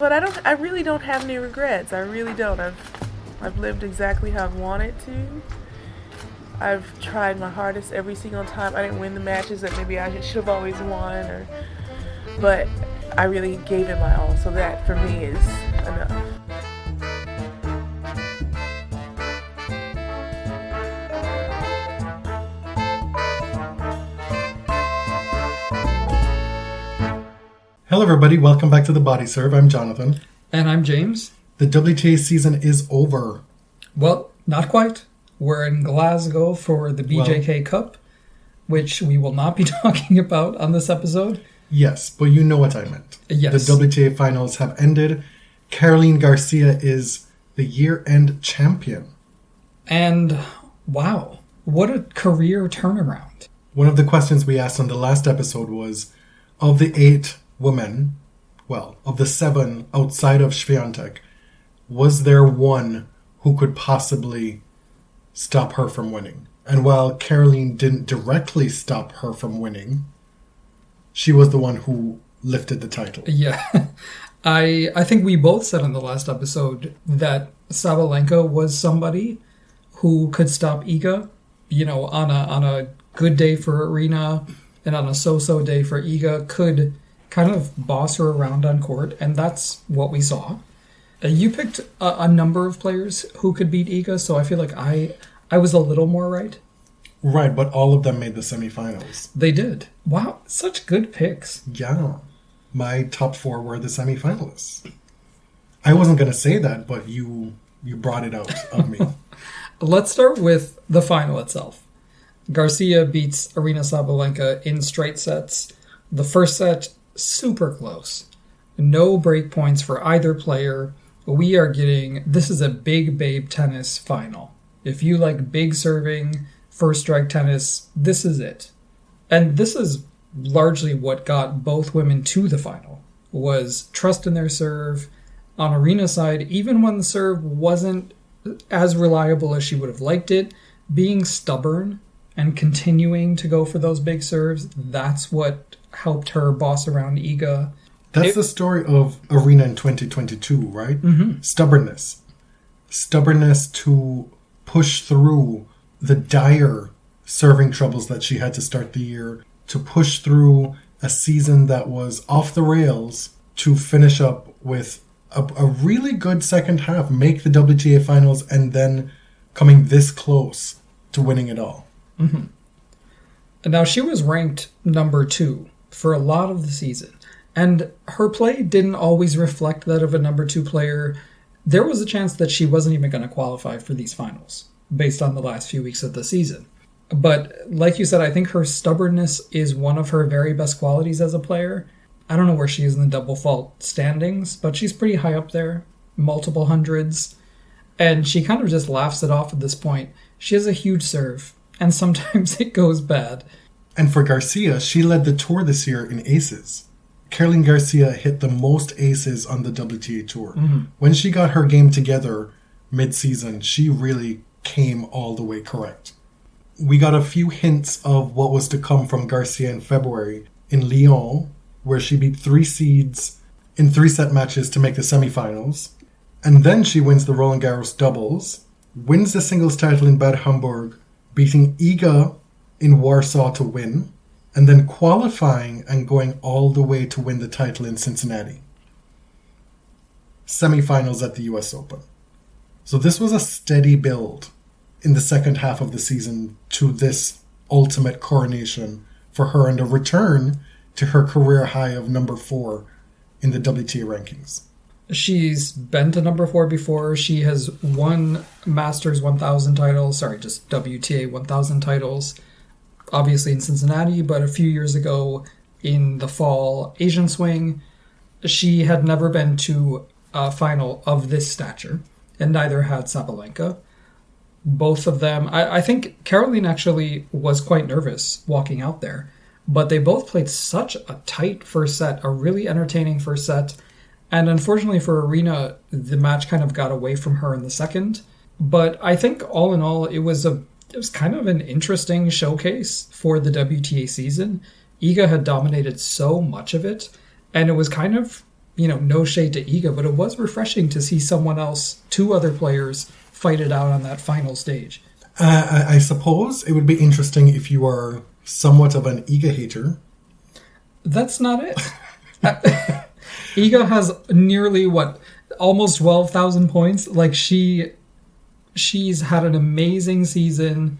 But I really don't have any regrets. I really don't. I've lived exactly how I've wanted to. I've tried my hardest every single time. I didn't win the matches that maybe I should have always won, but I really gave it my all. So that for me is enough. Hello everybody, welcome back to the Body Serve. I'm Jonathan. And I'm James. The WTA season is over. Well, not quite. We're in Glasgow for the BJK Cup, which we will not be talking about on this episode. Yes, but you know what I meant. Yes. The WTA finals have ended. Caroline Garcia is the year-end champion. And wow, what a career turnaround. One of the questions we asked on the last episode was, of the 8 women, of the 7 outside of Swiatek, was there one who could possibly stop her from winning? And while Caroline didn't directly stop her from winning, she was the one who lifted the title. Yeah. I think we both said in the last episode that Sabalenka was somebody who could stop Iga, on a good day for Arena and on a so-so day for Iga, could kind of boss her around on court, and that's what we saw. You picked a number of players who could beat Iga, so I feel like I was a little more right. Right, but all of them made the semifinals. They did. Wow, such good picks. Yeah. My top 4 were the semifinalists. I wasn't going to say that, but you brought it out of me. Let's start with the final itself. Garcia beats Aryna Sabalenka in straight sets. The first set, super close. No break points for either player. This is a big babe tennis final. If you like big serving, first strike tennis, this is it. And this is largely what got both women to the final, was trust in their serve. On Aryna's side, even when the serve wasn't as reliable as she would have liked it, being stubborn and continuing to go for those big serves, that's what helped her boss around Iga. That's the story of Aryna in 2022, right? Mm-hmm. Stubbornness. Stubbornness to push through the dire serving troubles that she had to start the year, to push through a season that was off the rails, to finish up with a really good second half, make the WTA finals, and then coming this close to winning it all. Mm-hmm. Now, she was ranked number 2 for a lot of the season, and her play didn't always reflect that of a number 2 player. There was a chance that she wasn't even going to qualify for these finals based on the last few weeks of the season. But like you said, I think her stubbornness is one of her very best qualities as a player. I don't know where she is in the double fault standings, but she's pretty high up there, multiple hundreds. And she kind of just laughs it off at this point. She has a huge serve, and sometimes it goes bad. And for Garcia, she led the tour this year in aces. Caroline Garcia hit the most aces on the WTA tour. Mm-hmm. When she got her game together mid-season, she really came all the way correct. We got a few hints of what was to come from Garcia in February in Lyon, where she beat 3 seeds in 3-set matches to make the semifinals. And then she wins the Roland Garros doubles, wins the singles title in Bad Homburg, beating Iga in Warsaw to win, and then qualifying and going all the way to win the title in Cincinnati. Semifinals at the US Open. So this was a steady build in the second half of the season to this ultimate coronation for her, and a return to her career high of number 4 in the WTA rankings. She's been to number 4 before. She has won Masters 1000 titles, just WTA 1000 titles, obviously in Cincinnati, but a few years ago in the fall Asian swing. She had never been to a final of this stature, and neither had Sabalenka. Both of them, I think Caroline actually was quite nervous walking out there, but they both played such a tight first set, a really entertaining first set. And unfortunately for Aryna, the match kind of got away from her in the second. But I think all in all, it was kind of an interesting showcase for the WTA season. Iga had dominated so much of it, and it was kind of, no shade to Iga, but it was refreshing to see someone else, two other players, fight it out on that final stage. I suppose it would be interesting if you are somewhat of an Iga hater. That's not it. Iga has nearly, almost 12,000 points. Like, she's had an amazing season.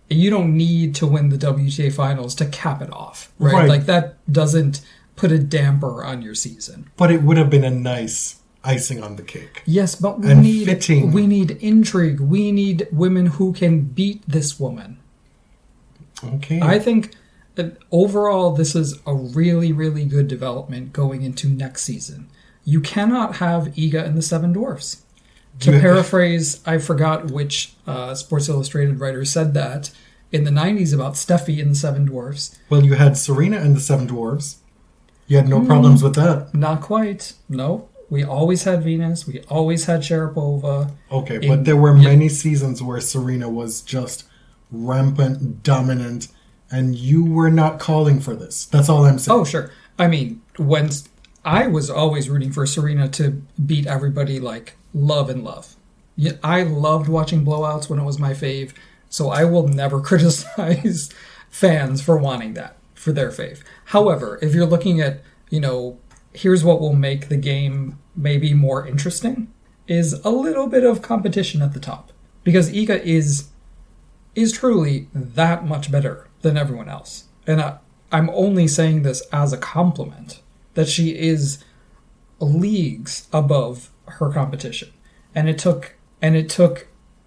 You don't need to win the WTA finals to cap it off, right? Like, that doesn't put a damper on your season. But it would have been a nice icing on the cake. Yes, but we need intrigue. We need women who can beat this woman. Okay. I think overall this is a really, really good development going into next season. You cannot have Iga and the Seven Dwarfs. To paraphrase, I forgot which Sports Illustrated writer said that in the 90s about Steffi and the Seven Dwarfs. Well, you had Serena and the Seven Dwarfs. You had no problems with that. Not quite. No. We always had Venus. We always had Sharapova. Okay, but there were many seasons where Serena was just rampant, dominant, and you were not calling for this. That's all I'm saying. Oh, sure. I mean, when I was always rooting for Serena to beat everybody like love and love. I loved watching blowouts when it was my fave, so I will never criticize fans for wanting that for their fave. However, if you're looking at, here's what will make the game maybe more interesting, is a little bit of competition at the top. Because Iga is truly that much better than everyone else. And I'm only saying this as a compliment, that she is leagues above her competition. And it took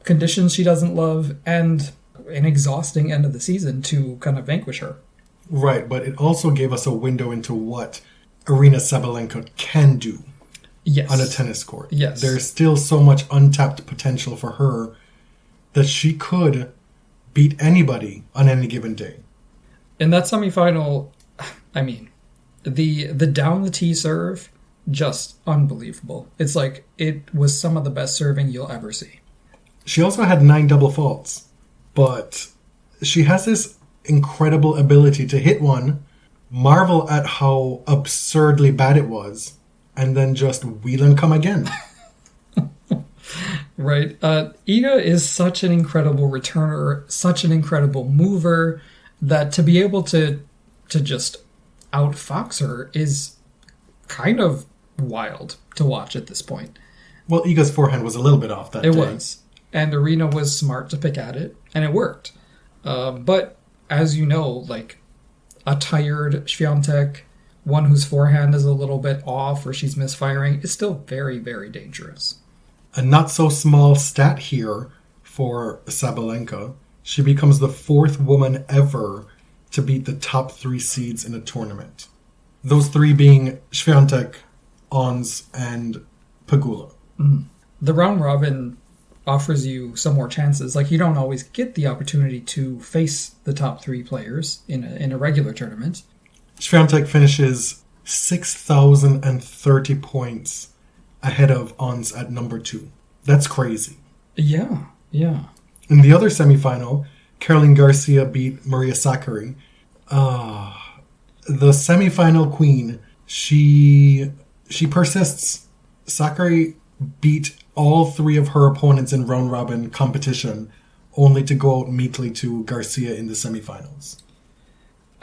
conditions she doesn't love and an exhausting end of the season to kind of vanquish her. Right, but it also gave us a window into what Aryna Sabalenka can do on a tennis court. Yes. There's still so much untapped potential for her that she could beat anybody on any given day. In that semifinal, I mean, the down the tee serve, just unbelievable. It's like it was some of the best serving you'll ever see. She also had 9 double faults, but she has this incredible ability to hit one, marvel at how absurdly bad it was, and then just wheel and come again. Right. Iga is such an incredible returner, such an incredible mover, that to be able to just outfox her is kind of wild to watch at this point. Well, Iga's forehand was a little bit off that day. It was. And Aryna was smart to pick at it, and it worked. But as you know, like a tired Swiatek, one whose forehand is a little bit off or she's misfiring, is still very, very dangerous. A not so small stat here for Sabalenka. She becomes the 4th woman ever to beat the top 3 seeds in a tournament. Those 3 being Swiatek, Ons, and Pegula. Mm-hmm. The round robin offers you some more chances. Like, you don't always get the opportunity to face the top 3 players in a regular tournament. Swiatek finishes 6,030 points ahead of Ons at number 2. That's crazy. Yeah. In the other semifinal, Caroline Garcia beat Maria Sakkari. The semifinal queen, she persists. Sakkari beat all 3 of her opponents in round robin competition, only to go out meekly to Garcia in the semifinals.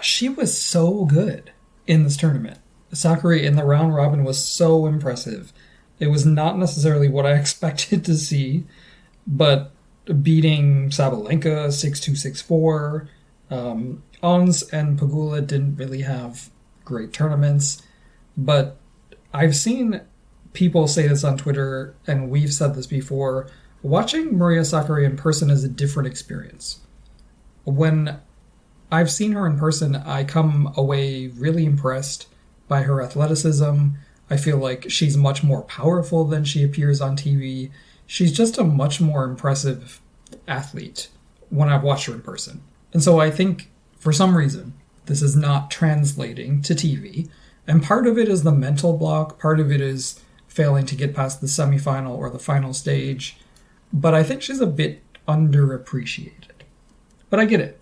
She was so good in this tournament. Sakkari in the round robin was so impressive. It was not necessarily what I expected to see, but beating Sabalenka 6-2, 6-4. Ons and Pegula didn't really have great tournaments, but I've seen people say this on Twitter, and we've said this before. Watching Maria Sakkari in person is a different experience. When I've seen her in person, I come away really impressed by her athleticism. I feel like she's much more powerful than she appears on TV. She's just a much more impressive athlete when I've watched her in person. And so I think, for some reason, this is not translating to TV. And part of it is the mental block. Part of it is failing to get past the semifinal or the final stage. But I think she's a bit underappreciated. But I get it.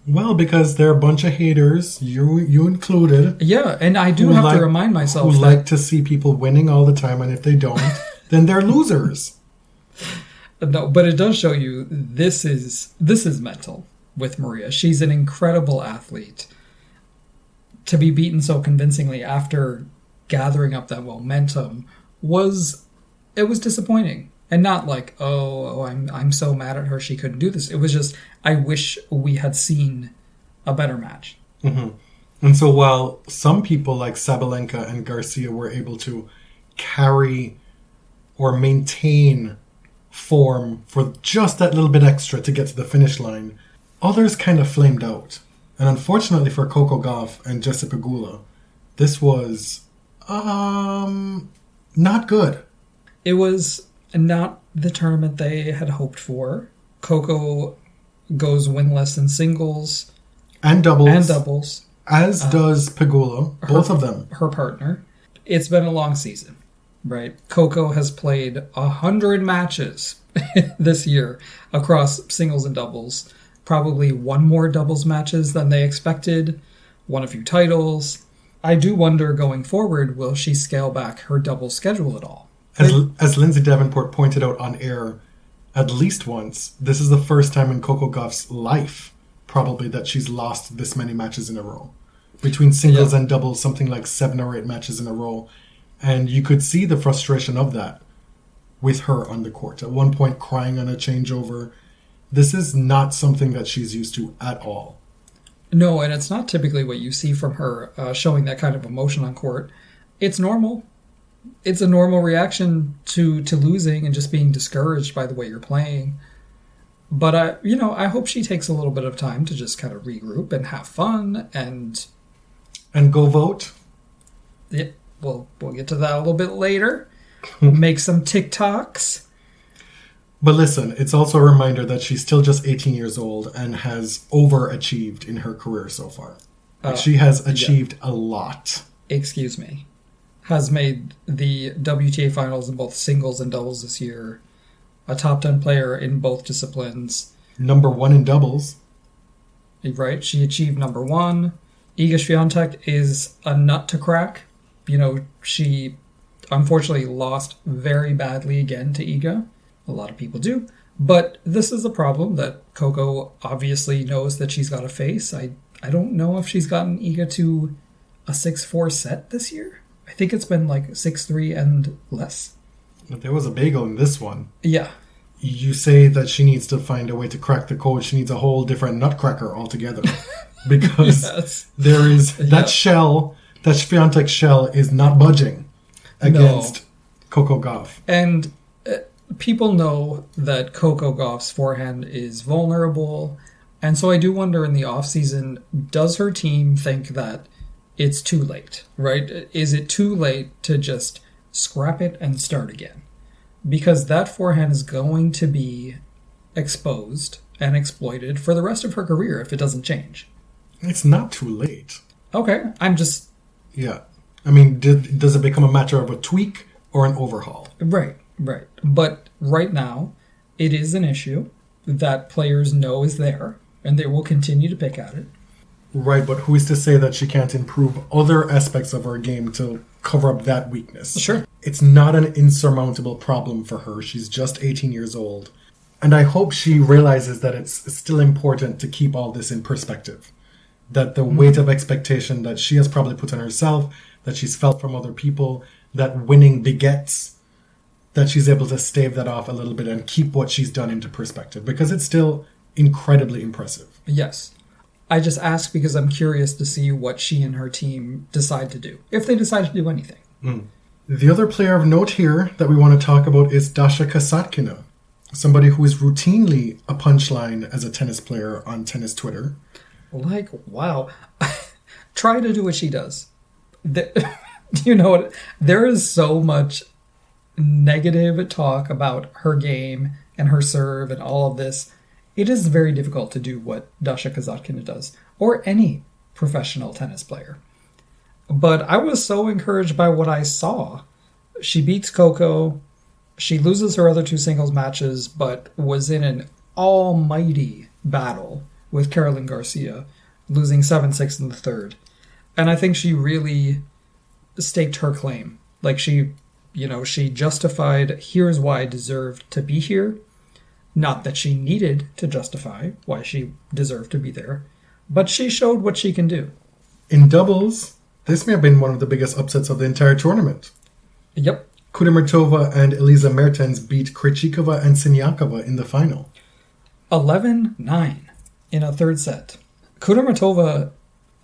Well, because they're a bunch of haters, you included. Yeah, and I do have to remind myself who like to see people winning all the time, and if they don't, then they're losers. No, but it does show you this is mental with Maria. She's an incredible athlete. To be beaten so convincingly after gathering up that momentum was disappointing. And not like, I'm so mad at her she couldn't do this. It was just, I wish we had seen a better match. Mm-hmm. And so while some people like Sabalenka and Garcia were able to carry or maintain form for just that little bit extra to get to the finish line, others kind of flamed out. And unfortunately for Coco Gauff and Jessica Pegula, this was not good. It was not the tournament they had hoped for. Coco goes winless in singles and doubles. As does Pegula, both of them. Her partner. It's been a long season, right? Coco has played 100 matches this year across singles and doubles. Probably one more doubles matches than they expected. Won a few titles. I do wonder going forward, will she scale back her doubles schedule at all? As Lindsay Davenport pointed out on air at least once, this is the first time in Coco Gauff's life, probably, that she's lost this many matches in a row. Between singles and doubles, something like 7 or 8 matches in a row. And you could see the frustration of that with her on the court. At one point, crying on a changeover. This is not something that she's used to at all. No, and it's not typically what you see from her showing that kind of emotion on court. It's normal. It's a normal reaction to losing and just being discouraged by the way you're playing. But I hope she takes a little bit of time to just kind of regroup and have fun and go vote. Yeah, we'll get to that a little bit later. Make some TikToks. But listen, it's also a reminder that she's still just 18 years old and has overachieved in her career so far. She has achieved a lot. Excuse me. Has made the WTA finals in both singles and doubles this year. A top 10 player in both disciplines. Number 1 in doubles. Right, she achieved number 1. Iga Swiatek is a nut to crack. She unfortunately lost very badly again to Iga. A lot of people do. But this is a problem that Coco obviously knows that she's got to face. I don't know if she's gotten Iga to a 6-4 set this year. I think it's been like 6-3 and less. But there was a bagel in this one. Yeah. You say that she needs to find a way to crack the code. She needs a whole different nutcracker altogether. Because there is that shell, that Swiatek shell is not budging against Coco Gauff. And people know that Coco Gauff's forehand is vulnerable. And so I do wonder in the offseason, does her team think that it's too late, right? Is it too late to just scrap it and start again? Because that forehand is going to be exposed and exploited for the rest of her career if it doesn't change. It's not too late. Okay, I'm just... Yeah. I mean, does it become a matter of a tweak or an overhaul? Right. But right now, it is an issue that players know is there, and they will continue to pick at it. Right, but who is to say that she can't improve other aspects of her game to cover up that weakness? Sure. It's not an insurmountable problem for her. She's just 18 years old. And I hope she realizes that it's still important to keep all this in perspective. That the weight of expectation that she has probably put on herself, that she's felt from other people, that winning begets, that she's able to stave that off a little bit and keep what she's done into perspective. Because it's still incredibly impressive. Yes. I just ask because I'm curious to see what she and her team decide to do, if they decide to do anything. The other player of note here that we want to talk about is Dasha Kasatkina, somebody who is routinely a punchline as a tennis player on tennis Twitter. Like, wow. Try to do what she does. You know what? There is so much negative talk about her game and her serve and all of this. It is very difficult to do what Dasha Kasatkina does, or any professional tennis player. But I was so encouraged by what I saw. She beats Coco. She loses her other 2 singles matches, but was in an almighty battle with Caroline Garcia, losing 7-6 in the third. And I think she really staked her claim. Like she justified, here's why I deserved to be here. Not that she needed to justify why she deserved to be there, but she showed what she can do. In doubles, this may have been one of the biggest upsets of the entire tournament. Yep. Kudermetova and Elisa Mertens beat Krejcikova and Siniakova in the final. 11-9 in a third set. Kudermetova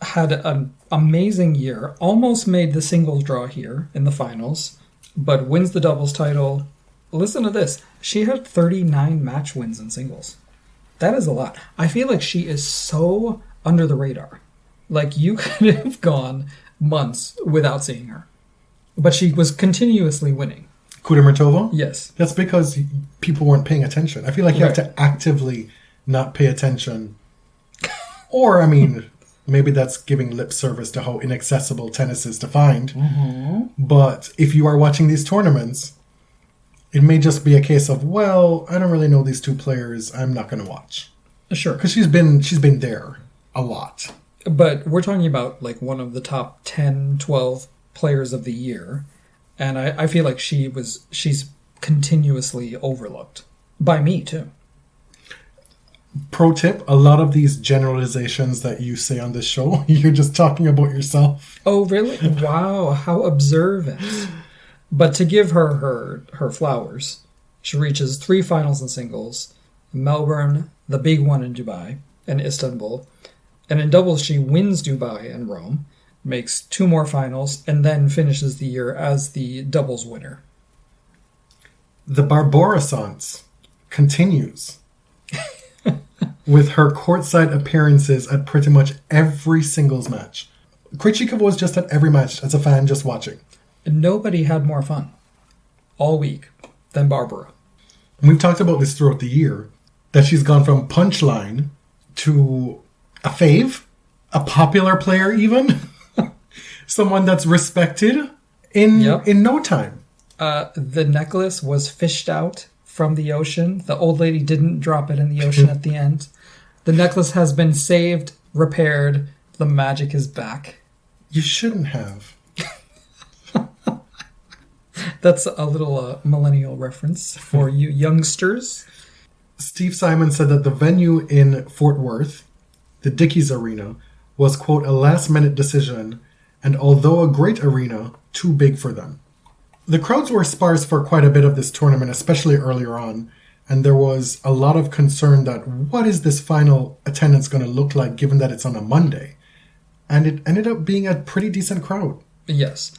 had an amazing year, almost made the singles draw here in the finals, but wins the doubles title. Listen to this. She had 39 match wins in singles. That is a lot. I feel like she is so under the radar. Like, you could have gone months without seeing her. But she was continuously winning. Kudermetova? Yes. That's because people weren't paying attention. I feel like you have to actively not pay attention. Or, I mean, maybe that's giving lip service to how inaccessible tennis is to find. Mm-hmm. But if you are watching these tournaments, it may just be a case of, well, I don't really know these two players. I'm not going to watch. Sure. Because she's been there a lot. But we're talking about like one of the top 10, 12 players of the year. And I feel like she's continuously overlooked. By me, too. Pro tip, a lot of these generalizations that you say on this show, you're just talking about yourself. Oh, really? Wow, how observant. But to give her flowers, she reaches 3 finals in singles, Melbourne, the big one in Dubai, and Istanbul. And in doubles, she wins Dubai and Rome, makes 2 more finals, and then finishes the year as the doubles winner. The Barbourissance continues with her courtside appearances at pretty much every singles match. Krejcikova was just at every match as a fan just watching. Nobody had more fun all week than Barbara. And we've talked about this throughout the year, that she's gone from punchline to a fave, a popular player even, someone that's respected in no time. The necklace was fished out from the ocean. The old lady didn't drop it in the ocean at the end. The necklace has been saved, repaired. The magic is back. You shouldn't have. That's a little millennial reference for you youngsters. Steve Simon said that the venue in Fort Worth, the Dickies Arena, was, quote, a last-minute decision, and although a great arena, too big for them. The crowds were sparse for quite a bit of this tournament, especially earlier on, and there was a lot of concern that what is this final attendance going to look like given that it's on a Monday? And it ended up being a pretty decent crowd. Yes.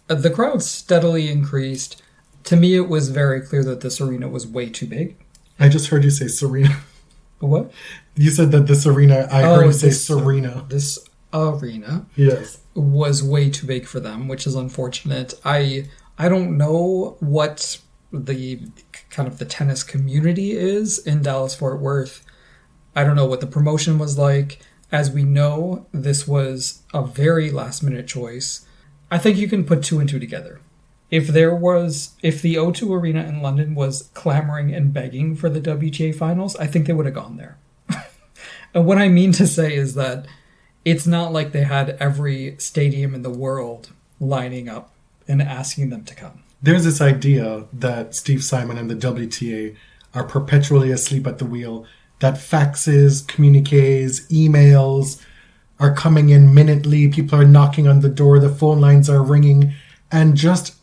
The crowd steadily increased. To me, it was very clear that this arena was way too big. I just heard you say Serena. What? You said that this arena, I heard you say Serena. This arena yes, was way too big for them, which is unfortunate. I don't know what the kind of the tennis community is in Dallas-Fort Worth. I don't know what the promotion was like. As we know, this was a very last-minute choice. I think you can put 2 and 2 together. If the O2 Arena in London was clamoring and begging for the WTA finals, I think they would have gone there. And what I mean to say is that it's not like they had every stadium in the world lining up and asking them to come. There's this idea that Steve Simon and the WTA are perpetually asleep at the wheel, that faxes, communiques, emails are coming in minutely, people are knocking on the door, the phone lines are ringing, and just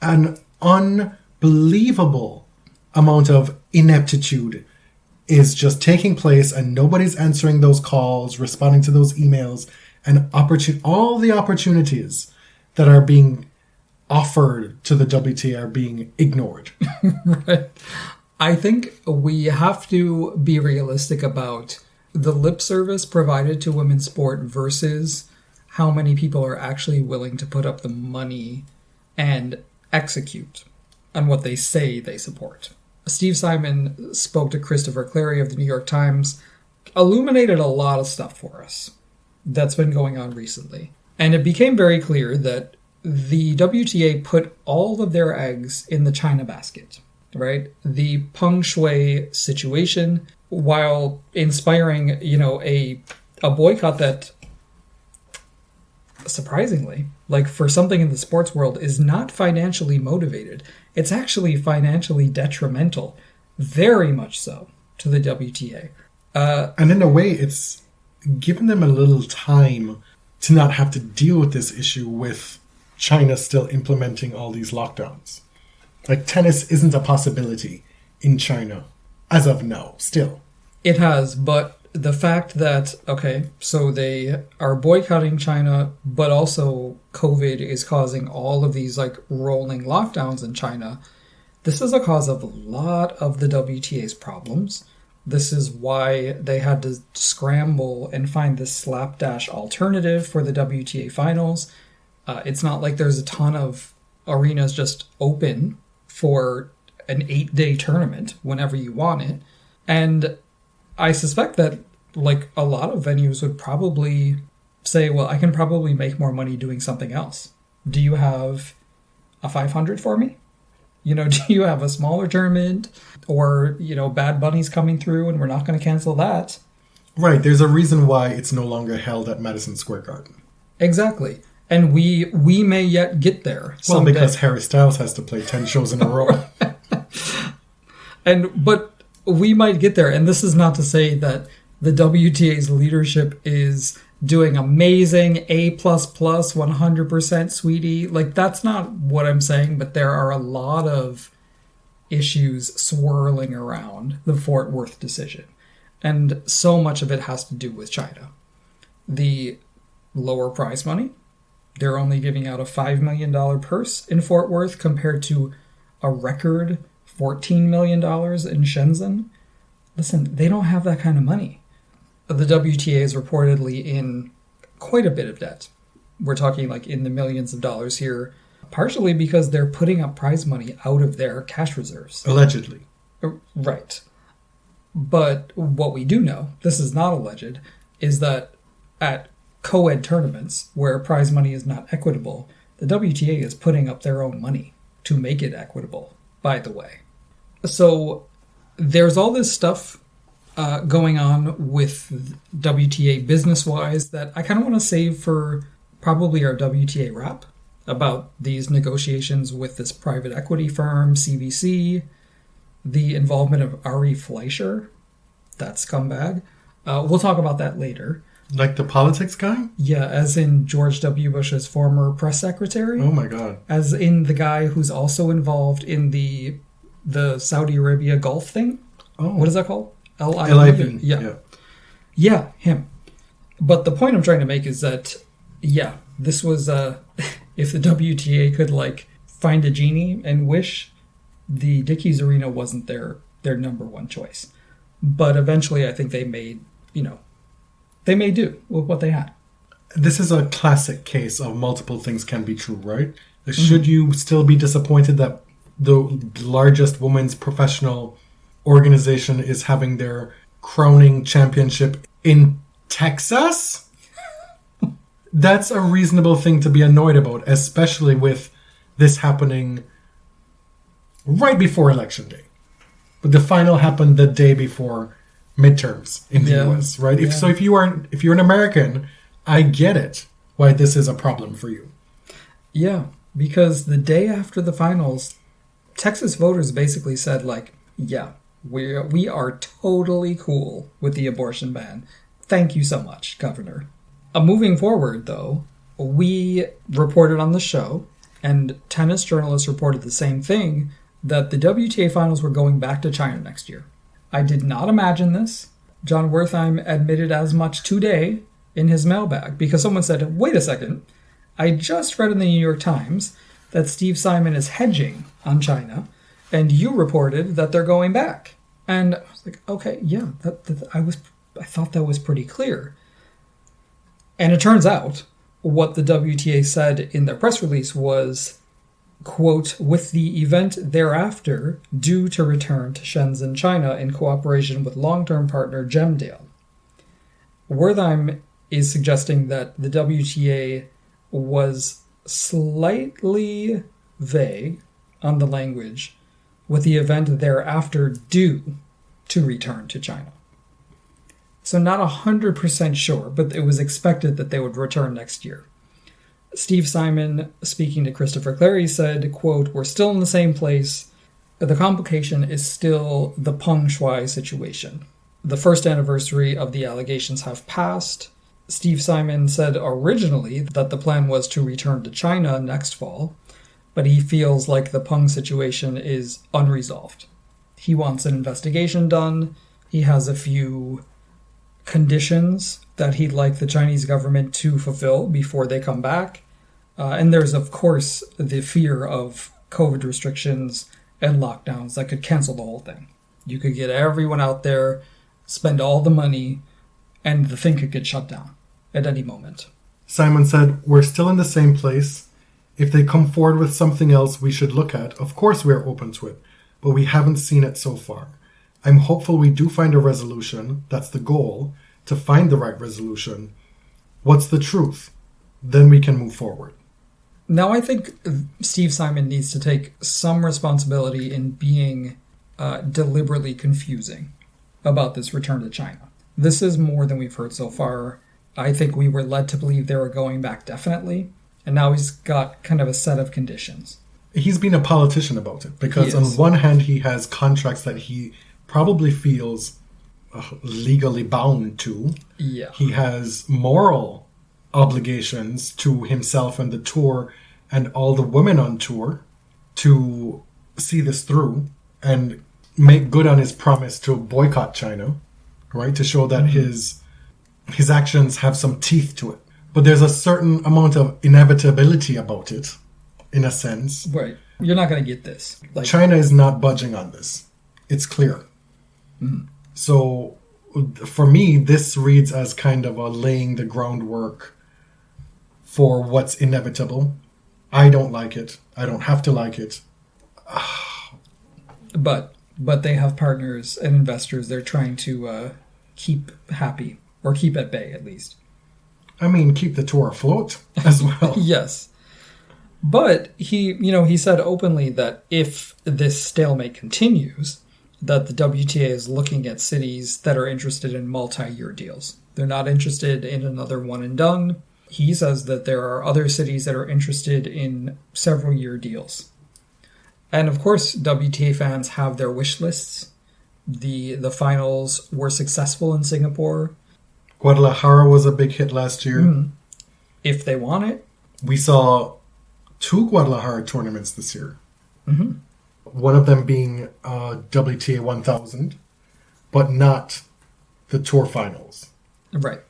an unbelievable amount of ineptitude is just taking place, and nobody's answering those calls, responding to those emails, and all the opportunities that are being offered to the WTA are being ignored. Right. I think we have to be realistic about the lip service provided to women's sport versus how many people are actually willing to put up the money and execute on what they say they support. Steve Simon spoke to Christopher Clary of the New York Times, illuminated a lot of stuff for us that's been going on recently. And it became very clear that the WTA put all of their eggs in the China basket, right? The Peng Shuai situation while inspiring, a boycott that, surprisingly, like for something in the sports world, is not financially motivated. It's actually financially detrimental, very much so, to the WTA. And in a way, it's given them a little time to not have to deal with this issue with China still implementing all these lockdowns. Like, tennis isn't a possibility in China as of now, still. It has, but the fact that, okay, so they are boycotting China, but also COVID is causing all of these like rolling lockdowns in China. This is a cause of a lot of the WTA's problems. This is why they had to scramble and find this slapdash alternative for the WTA finals. It's not like there's a ton of arenas just open for an 8-day tournament whenever you want it. And I suspect that like a lot of venues would probably say, well, I can probably make more money doing something else. Do you have a 500 for me? Do you have a smaller tournament? Or, Bad Bunny's coming through and we're not going to cancel that. Right, there's a reason why it's no longer held at Madison Square Garden. Exactly. And we may yet get there someday. Well, because Harry Styles has to play 10 shows in a row. But we might get there. And this is not to say that the WTA's leadership is doing amazing, A++, 100% sweetie. Like, that's not what I'm saying, but there are a lot of issues swirling around the Fort Worth decision. And so much of it has to do with China. The lower prize money. They're only giving out a $5 million purse in Fort Worth compared to a record $14 million in Shenzhen. Listen, they don't have that kind of money. The WTA is reportedly in quite a bit of debt. We're talking like in the millions of dollars here, partially because they're putting up prize money out of their cash reserves. Allegedly. Right. But what we do know, this is not alleged, is that at co-ed tournaments where prize money is not equitable, the WTA is putting up their own money to make it equitable, by the way. So there's all this stuff going on with WTA business-wise that I kind of want to save for probably our WTA wrap about these negotiations with this private equity firm, CVC, the involvement of Ari Fleischer, that scumbag. We'll talk about that later. Like the politics guy? Yeah, as in George W. Bush's former press secretary. Oh my God. As in the guy who's also involved in the Saudi Arabia Gulf thing. Oh. What is that called? LIV. Yeah, him. But the point I'm trying to make is that, yeah, this was, if the WTA could, like, find a genie and wish, the Dickies Arena wasn't their number one choice. But eventually I think they made do with what they had. This is a classic case of multiple things can be true, right? Should you still be disappointed that the largest women's professional organization is having their crowning championship in Texas? That's a reasonable thing to be annoyed about, especially with this happening right before Election Day. But the final happened the day before midterms in the US, right? So if you're an American, I get it why this is a problem for you. Yeah, because the day after the finals, Texas voters basically said, like, yeah, we are totally cool with the abortion ban. Thank you so much, Governor. Moving forward, though, we reported on the show, and tennis journalists reported the same thing, that the WTA finals were going back to China next year. I did not imagine this. John Wertheim admitted as much today in his mailbag, because someone said, wait a second, I just read in the New York Times that Steve Simon is hedging on China, and you reported that they're going back. And I was like, okay, yeah, I thought that was pretty clear. And it turns out what the WTA said in their press release was, quote, with the event thereafter due to return to Shenzhen, China in cooperation with long-term partner Gemdale. Wertheim is suggesting that the WTA was slightly vague on the language, with the event thereafter due to return to China. So not 100% sure, but it was expected that they would return next year. Steve Simon, speaking to Christopher Clarey, said, quote, "We're still in the same place. The complication is still the Peng Shuai situation. The first anniversary of the allegations have passed. Steve Simon said originally that the plan was to return to China next fall, but he feels like the Peng situation is unresolved. He wants an investigation done. He has a few conditions that he'd like the Chinese government to fulfill before they come back. And there's, of course, the fear of COVID restrictions and lockdowns that could cancel the whole thing. You could get everyone out there, spend all the money, and the thing could get shut down at any moment." Simon said, "We're still in the same place. If they come forward with something else we should look at, of course we're open to it, but we haven't seen it so far. I'm hopeful we do find a resolution. That's the goal, to find the right resolution. What's the truth? Then we can move forward." Now, I think Steve Simon needs to take some responsibility in being deliberately confusing about this return to China. This is more than we've heard so far. I think we were led to believe they were going back definitely, and now he's got kind of a set of conditions. He's been a politician about it, because on one hand he has contracts that he probably feels legally bound to. Yeah. He has moral obligations to himself and the tour and all the women on tour to see this through and make good on his promise to boycott China, right? To show that his actions have some teeth to it. But there's a certain amount of inevitability about it, in a sense. Right. You're not going to get this. China is not budging on this. It's clear. Mm. So for me, this reads as kind of a laying the groundwork for what's inevitable. I don't like it. I don't have to like it. But they have partners and investors they're trying to keep happy, or keep at bay at least. I mean, keep the tour afloat as well. Yes. But he said openly that if this stalemate continues, that the WTA is looking at cities that are interested in multi-year deals. They're not interested in another one and done. He says that there are other cities that are interested in several year deals. And of course, WTA fans have their wish lists. The finals were successful in Singapore. Guadalajara was a big hit last year. Mm. If they want it. We saw 2 Guadalajara tournaments this year. Mm-hmm. One of them being WTA 1000, but not the tour finals. Right.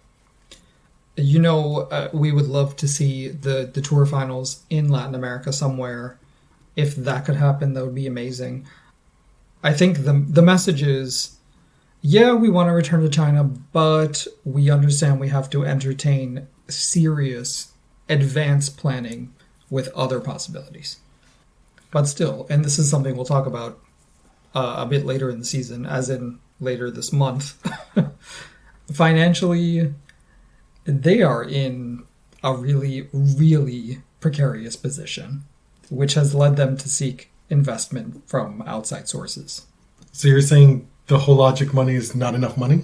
We would love to see the tour finals in Latin America somewhere. If that could happen, that would be amazing. I think the message is, yeah, we want to return to China, but we understand we have to entertain serious advanced planning with other possibilities. But still, and this is something we'll talk about a bit later in the season, as in later this month, financially, they are in a really, really precarious position, which has led them to seek investment from outside sources. So you're saying the whole logic money is not enough money?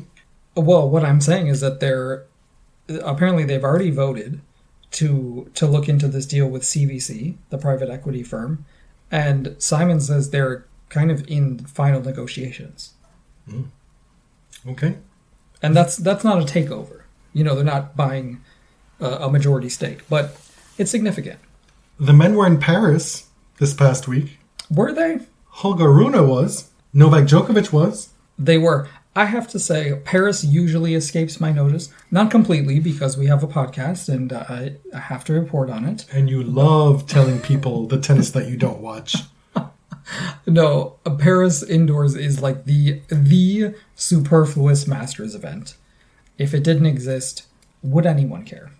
Well, what I'm saying is that apparently they've already voted to look into this deal with CVC, the private equity firm, and Simon says they're kind of in final negotiations. Mm. Okay. And that's not a takeover. They're not buying a majority stake, but it's significant. The men were in Paris this past week. Were they? Holger Rune was. Novak Djokovic was. They were. I have to say, Paris usually escapes my notice. Not completely, because we have a podcast and I have to report on it. And you love telling people the tennis that you don't watch. No, Paris indoors is like the superfluous Masters event. If it didn't exist, would anyone care?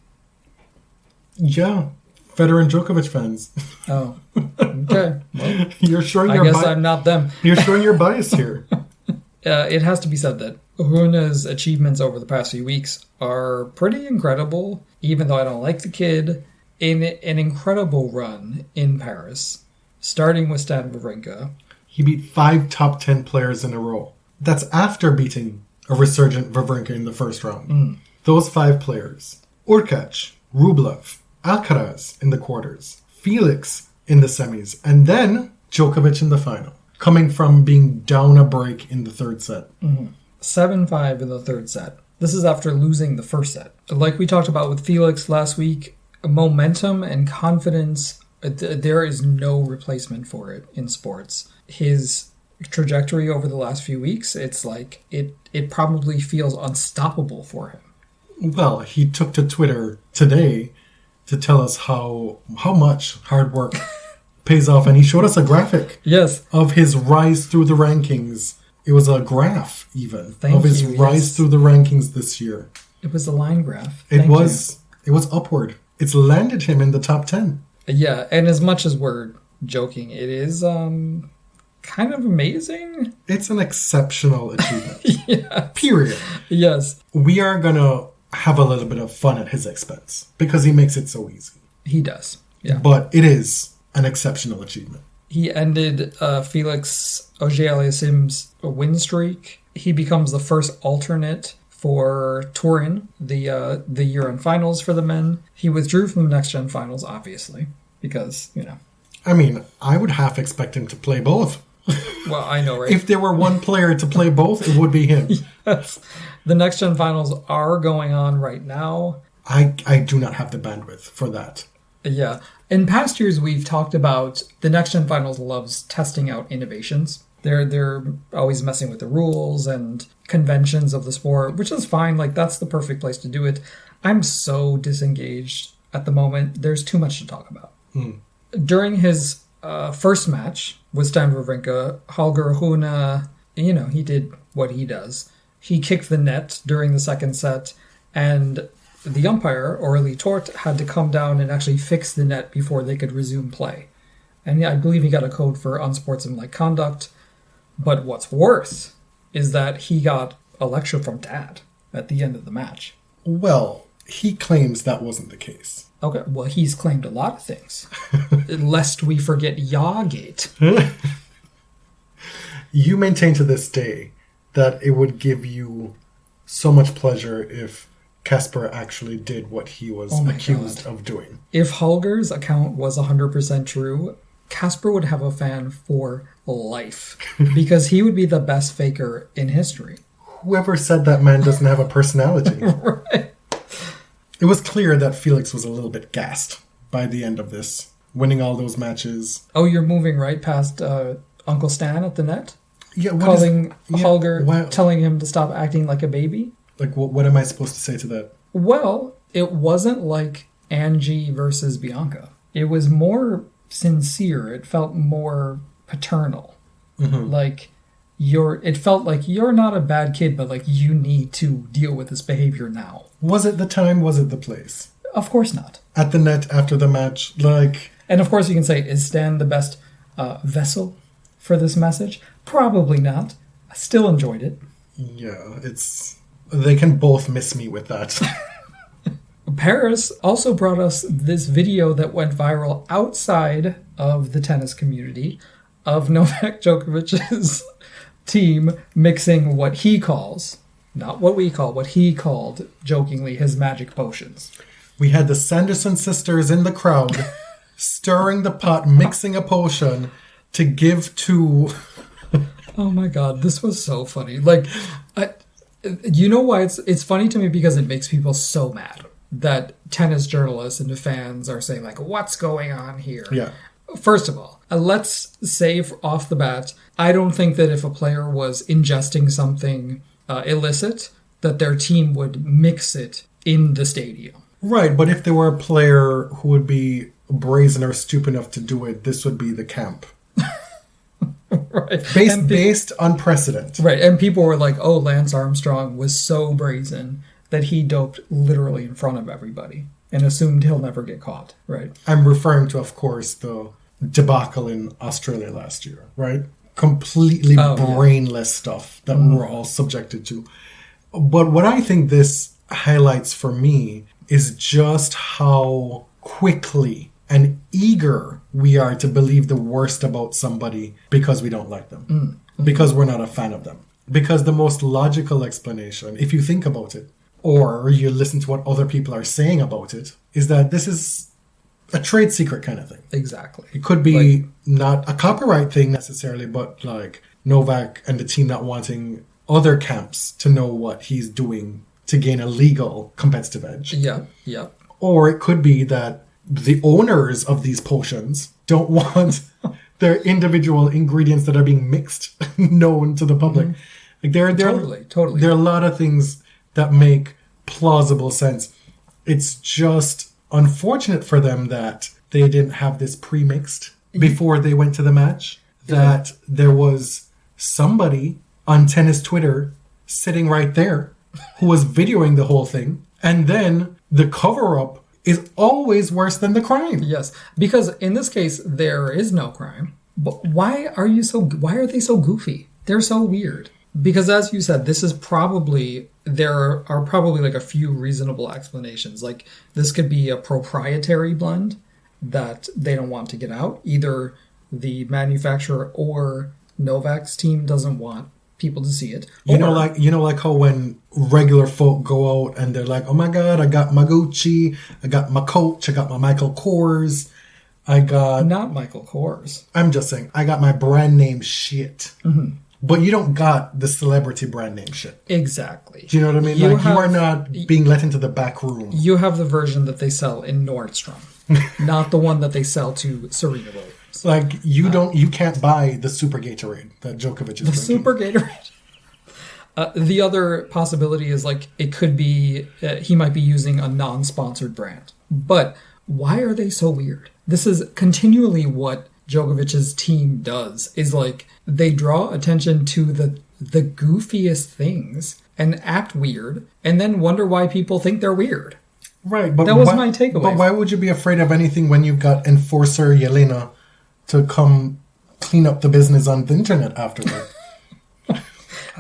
Yeah. Federer and Djokovic fans. Oh, okay. Well, you're showing I guess I'm not them. You're showing your bias here. It has to be said that Rune's achievements over the past few weeks are pretty incredible, even though I don't like the kid. In an incredible run in Paris, starting with Stan Wawrinka. He beat 5 top 10 players in a row. That's after beating a resurgent Wawrinka in the first round. Those 5 players, Urkac, Rublev, Alcaraz in the quarters, Felix in the semis, and then Djokovic in the final, coming from being down a break in the third set. 7-5 in the third set. This is after losing the first set. Like we talked about with Felix last week, momentum and confidence, there is no replacement for it in sports. His trajectory over the last few weeks, it's like it probably feels unstoppable for him. Well, he took to Twitter today to tell us how much hard work pays off, and he showed us a graphic of his rise through the rankings. It was a graph, even, of his rise through the rankings this year. It was a line graph. It was upward. It's landed him in the top 10. Yeah, and as much as we're joking, it is kind of amazing. It's an exceptional achievement. Yes. Period. Yes. We are going to have a little bit of fun at his expense because he makes it so easy. He does. Yeah. But it is an exceptional achievement. He ended Felix Auger-Aliassime's win streak. He becomes the first alternate for Turin, the year-end finals for the men. He withdrew from the next-gen finals, obviously, because, I mean, I would half expect him to play both. Well, I know, right? If there were one player to play both, it would be him. Yes. The next-gen finals are going on right now. I do not have the bandwidth for that. Yeah. In past years, we've talked about the next-gen finals loves testing out innovations. They're always messing with the rules and conventions of the sport, which is fine. Like, that's the perfect place to do it. I'm so disengaged at the moment. There's too much to talk about. During his first match with Stan Wawrinka, Holger Rune, he did what he does. He kicked the net during the second set, and the umpire, Aurélie Tort, had to come down and actually fix the net before they could resume play. And I believe he got a code for unsportsmanlike conduct. But what's worse is that he got a lecture from Dad at the end of the match. Well, he claims that wasn't the case. Okay, well, he's claimed a lot of things. Lest we forget Yawgate. You maintain to this day that it would give you so much pleasure if Casper actually did what he was accused of doing. If Holger's account was 100% true, Casper would have a fan for life because he would be the best faker in history. Whoever said that man doesn't have a personality. Right. It was clear that Felix was a little bit gassed by the end of this, winning all those matches. Oh, you're moving right past Uncle Stan at the net? Yeah, Holger, telling him to stop acting like a baby? Like, what am I supposed to say to that? Well, it wasn't like Angie versus Bianca. It was more sincere. It felt more paternal. Like, it felt like you're not a bad kid, but like you need to deal with this behavior now. Was it the time? Was it the place? Of course not. At the net after the match, And of course you can say, is Stan the best vessel for this message? Probably not. I still enjoyed it. Yeah, they can both miss me with that. Paris also brought us this video that went viral outside of the tennis community of Novak Djokovic's team mixing what he calls, not what we call, what he called jokingly his magic potions. We had the Sanderson sisters in the crowd stirring the pot, mixing a potion to give to... Oh my God, this was so funny. Like, you know why it's funny to me? Because it makes people so mad that tennis journalists and the fans are saying, like, what's going on here? Yeah. First of all, let's say off the bat, I don't think that if a player was ingesting something illicit, that their team would mix it in the stadium. Right, but if there were a player who would be brazen or stupid enough to do it, this would be the camp. Right. Based on precedent. Right, and people were like, oh, Lance Armstrong was so brazen that he doped literally in front of everybody and assumed he'll never get caught, right? I'm referring to, of course, the debacle in Australia last year, right? Completely brainless stuff that we're all subjected to. But what I think this highlights for me is just how quickly and eager we are to believe the worst about somebody because we don't like them, because we're not a fan of them. Because the most logical explanation, if you think about it, or you listen to what other people are saying about it, is that this is a trade secret kind of thing. Exactly. It could be not a copyright thing necessarily, but like Novak and the team not wanting other camps to know what he's doing to gain a legal competitive edge. Yeah. Or it could be that the owners of these potions don't want their individual ingredients that are being mixed known to the public. Like Totally. There are a lot of things that make plausible sense. It's just unfortunate for them that they didn't have this pre-mixed before they went to the match. That there was somebody on tennis Twitter sitting right there who was videoing the whole thing. And then the cover-up is always worse than the crime. Yes, because in this case, there is no crime. But why are they so goofy? They're so weird. Because as you said, there are probably like a few reasonable explanations. Like this could be a proprietary blend that they don't want to get out. Either the manufacturer or Novak's team doesn't want people to see it. You know, like how when regular folk go out and they're like, oh my God, I got my Gucci, I got my Coach, I got my Michael Kors, I got... Not Michael Kors. I'm just saying, I got my brand name shit. Mm-hmm. But you don't got the celebrity brand name shit. Exactly. Do you know what I mean? You are not being let into the back room. You have the version that they sell in Nordstrom, not the one that they sell to Serena Williams. Like you can't buy the Super Gatorade that Djokovic is drinking. Super Gatorade. The other possibility is like it could be he might be using a non-sponsored brand. But why are they so weird? This is continually what Djokovic's team does, is like they draw attention to the goofiest things and act weird and then wonder why people think they're weird. Right, but that was my takeaway. But why would you be afraid of anything when you've got enforcer Yelena to come clean up the business on the internet afterward?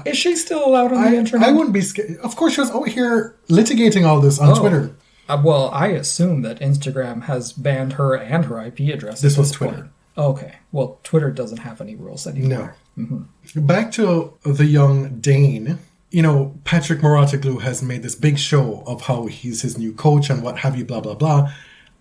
Is she still allowed on the internet? I wouldn't be scared. Of course, she was out here litigating all this on Twitter. Well, I assume that Instagram has banned her and her IP address. This was Twitter. Point. Okay. Well, Twitter doesn't have any rules anymore. No. Mm-hmm. Back to the young Dane. You know, Patrick Mouratoglou has made this big show of how he's his new coach and what have you, blah, blah, blah.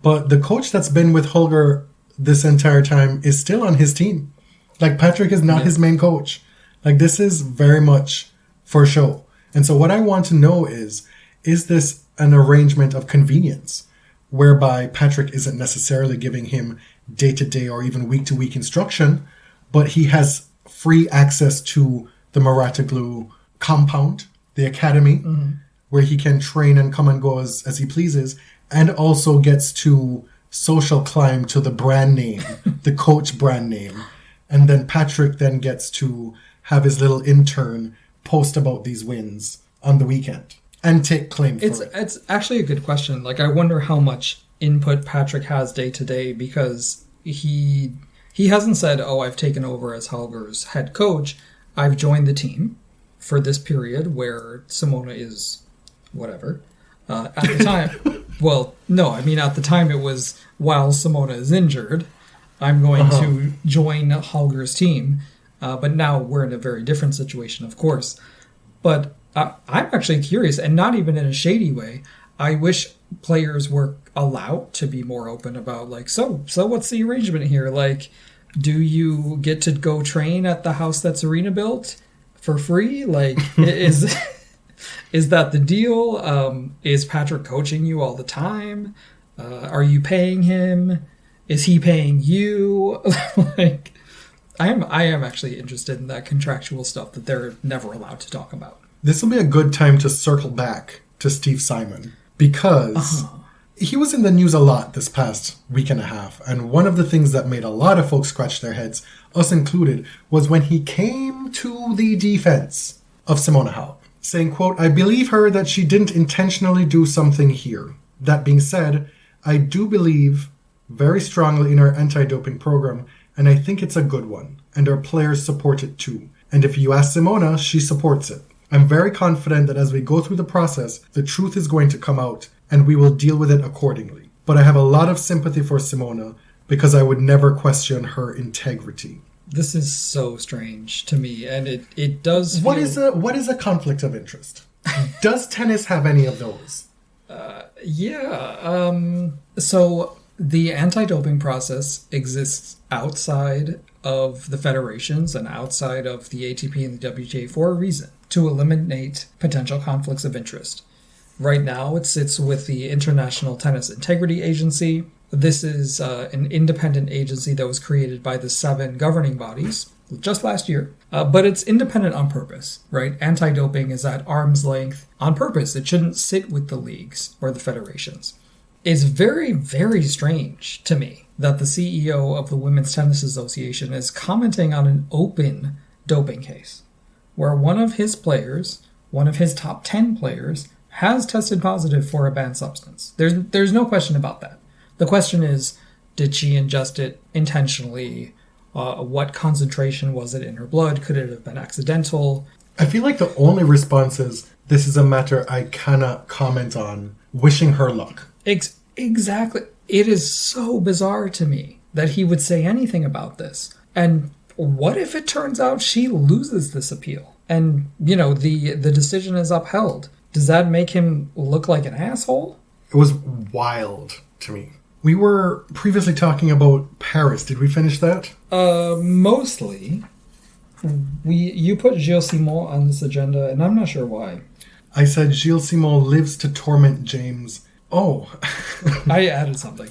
But the coach that's been with Holger this entire time is still on his team. Like, Patrick is not his main coach. Like, this is very much for show. And so what I want to know is this an arrangement of convenience whereby Patrick isn't necessarily giving him day-to-day or even week-to-week instruction, but he has free access to the Mouratoglou compound, the academy, where he can train and come and go as he pleases, and also gets to social climb to the brand name, the coach brand name. And then Patrick then gets to have his little intern post about these wins on the weekend and take claim for it. It's actually a good question. Like, I wonder how much input Patrick has day to day, because he hasn't said, oh, I've taken over as Holger's head coach. I've joined the team for this period where Simona is whatever. At the time, well, no, I mean, at the time it was while Simona is injured, I'm going to join Holger's team. But now we're in a very different situation, of course. But I'm actually curious, and not even in a shady way. I wish players were allowed to be more open about, like, so what's the arrangement here? Like, do you get to go train at the house that Serena built for free? Like, is that the deal? Is Patrick coaching you all the time? Are you paying him? Is he paying you? Like, I am actually interested in that contractual stuff that they're never allowed to talk about. This will be a good time to circle back to Steve Simon, because he was in the news a lot this past week and a half. And one of the things that made a lot of folks scratch their heads, us included, was when he came to the defense of Simona Halep, saying, quote, I believe her that she didn't intentionally do something here. That being said, I do believe very strongly in our anti-doping program, and I think it's a good one, and our players support it too. And if you ask Simona, she supports it. I'm very confident that as we go through the process, the truth is going to come out, and we will deal with it accordingly. But I have a lot of sympathy for Simona, because I would never question her integrity. This is so strange to me, and it does feel... What is a conflict of interest? Does tennis have any of those? So the anti-doping process exists outside of the federations and outside of the ATP and the WTA for a reason, to eliminate potential conflicts of interest. Right now, it sits with the International Tennis Integrity Agency. This is an independent agency that was created by the 7 governing bodies just last year. But it's independent on purpose, right? Anti-doping is at arm's length on purpose. It shouldn't sit with the leagues or the federations. It's very, very strange to me that the CEO of the Women's Tennis Association is commenting on an open doping case where one of his players, one of his top 10 players, has tested positive for a banned substance. There's no question about that. The question is, did she ingest it intentionally? What concentration was it in her blood? Could it have been accidental? I feel like the only response is, this is a matter I cannot comment on, wishing her luck. Exactly. It is so bizarre to me that he would say anything about this. And what if it turns out she loses this appeal? And, the decision is upheld. Does that make him look like an asshole? It was wild to me. We were previously talking about Paris. Did we finish that? Mostly. You put Gilles Simon on this agenda, and I'm not sure why. I said Gilles Simon lives to torment James. Oh. I added something.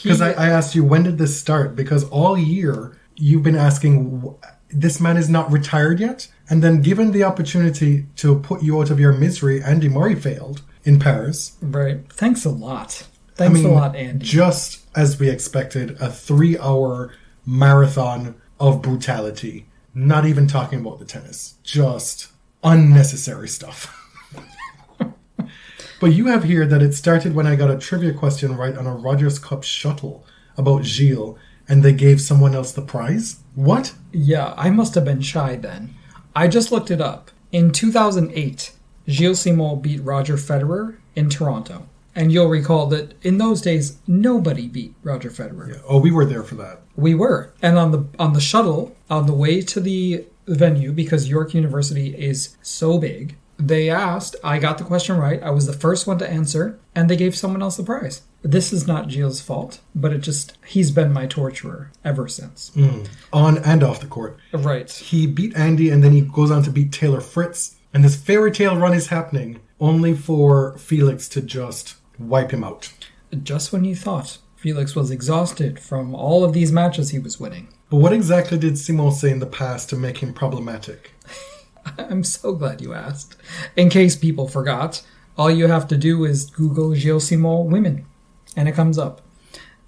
Because I asked you, when did this start? Because all year, you've been asking, this man is not retired yet? And then given the opportunity to put you out of your misery, Andy Murray failed in Paris. Right. Thanks a lot. Thanks a lot, Andy. Just as we expected, a 3-hour marathon of brutality. Not even talking about the tennis. Just unnecessary stuff. But you have here that it started when I got a trivia question right on a Rogers Cup shuttle about Gilles, and they gave someone else the prize? What? Yeah, I must have been shy then. I just looked it up. In 2008, Gilles Simon beat Roger Federer in Toronto. And you'll recall that in those days, nobody beat Roger Federer. Yeah. Oh, we were there for that. We were. And on the shuttle, on the way to the venue, because York University is so big, they asked, I got the question right, I was the first one to answer, and they gave someone else the prize. This is not Gilles' fault, but he's been my torturer ever since. On and off the court. Right. He beat Andy, and then he goes on to beat Taylor Fritz, and this fairy tale run is happening, only for Felix to just wipe him out. Just when you thought Felix was exhausted from all of these matches he was winning. But what exactly did Simon say in the past to make him problematic? I'm so glad you asked. In case people forgot, all you have to do is Google Gilles Simon women, and it comes up.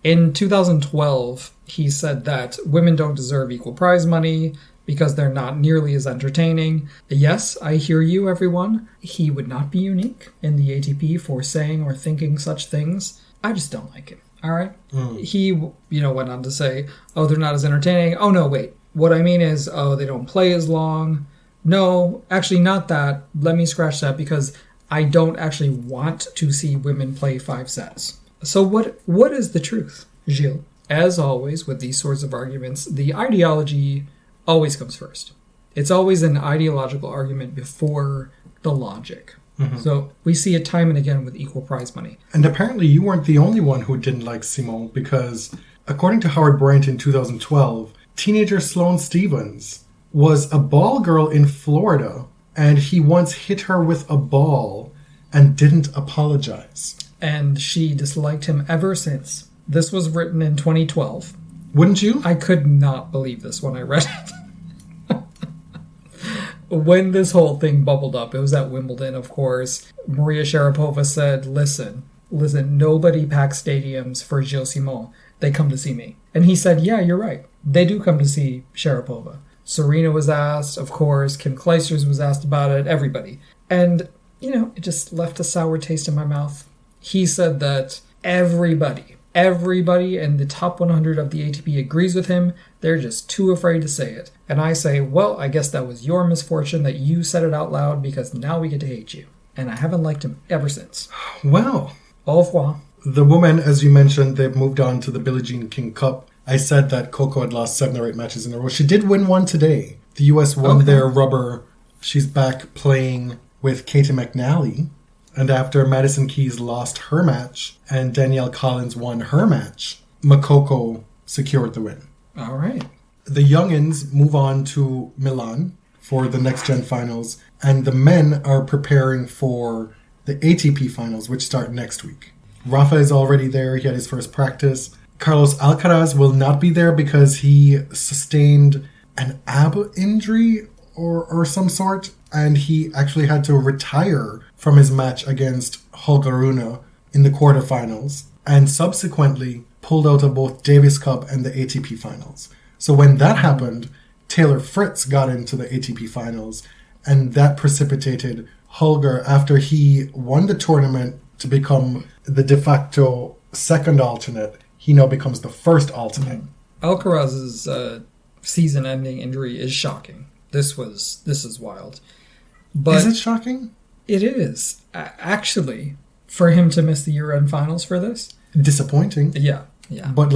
In 2012, he said that women don't deserve equal prize money because they're not nearly as entertaining. Yes, I hear you, everyone. He would not be unique in the ATP for saying or thinking such things. I just don't like him, all right? He, went on to say, oh, they're not as entertaining. Oh, no, wait. What I mean is, oh, they don't play as long. No, actually not that. Let me scratch that because I don't actually want to see women play 5 sets. So what is the truth, Gilles? As always, with these sorts of arguments, the ideology always comes first. It's always an ideological argument before the logic. So we see it time and again with equal prize money. And apparently you weren't the only one who didn't like Simon, because according to Howard Bryant in 2012, teenager Sloane Stephens was a ball girl in Florida, and he once hit her with a ball and didn't apologize. And she disliked him ever since. This was written in 2012. Wouldn't you? I could not believe this when I read it. When this whole thing bubbled up, it was at Wimbledon, of course. Maria Sharapova said, listen, nobody packs stadiums for Gilles Simon. They come to see me. And he said, yeah, you're right. They do come to see Sharapova. Serena was asked, of course. Kim Clijsters was asked about it. Everybody. And, it just left a sour taste in my mouth. He said that everybody in the top 100 of the ATP agrees with him. They're just too afraid to say it. And I say, well, I guess that was your misfortune that you said it out loud because now we get to hate you. And I haven't liked him ever since. Well. Au revoir. The women, as you mentioned, they've moved on to the Billie Jean King Cup. I said that Coco had lost 7 or 8 matches in a row. She did win one today. The US won their rubber. She's back playing with Katie McNally. And after Madison Keys lost her match and Danielle Collins won her match, Makoko secured the win. All right. The youngins move on to Milan for the Next Gen Finals. And the men are preparing for the ATP Finals, which start next week. Rafa is already there. He had his first practice. Carlos Alcaraz will not be there because he sustained an ab injury or some sort, and he actually had to retire from his match against Holger in the quarterfinals, and subsequently pulled out of both Davis Cup and the ATP Finals. So when that happened, Taylor Fritz got into the ATP Finals, and that precipitated Holger, after he won the tournament to become the de facto second alternate, he now becomes the first alternate. Alcaraz's season-ending injury is shocking. This is wild. But is it shocking? It is. Actually, for him to miss the year-end finals for this? Disappointing. Yeah. But,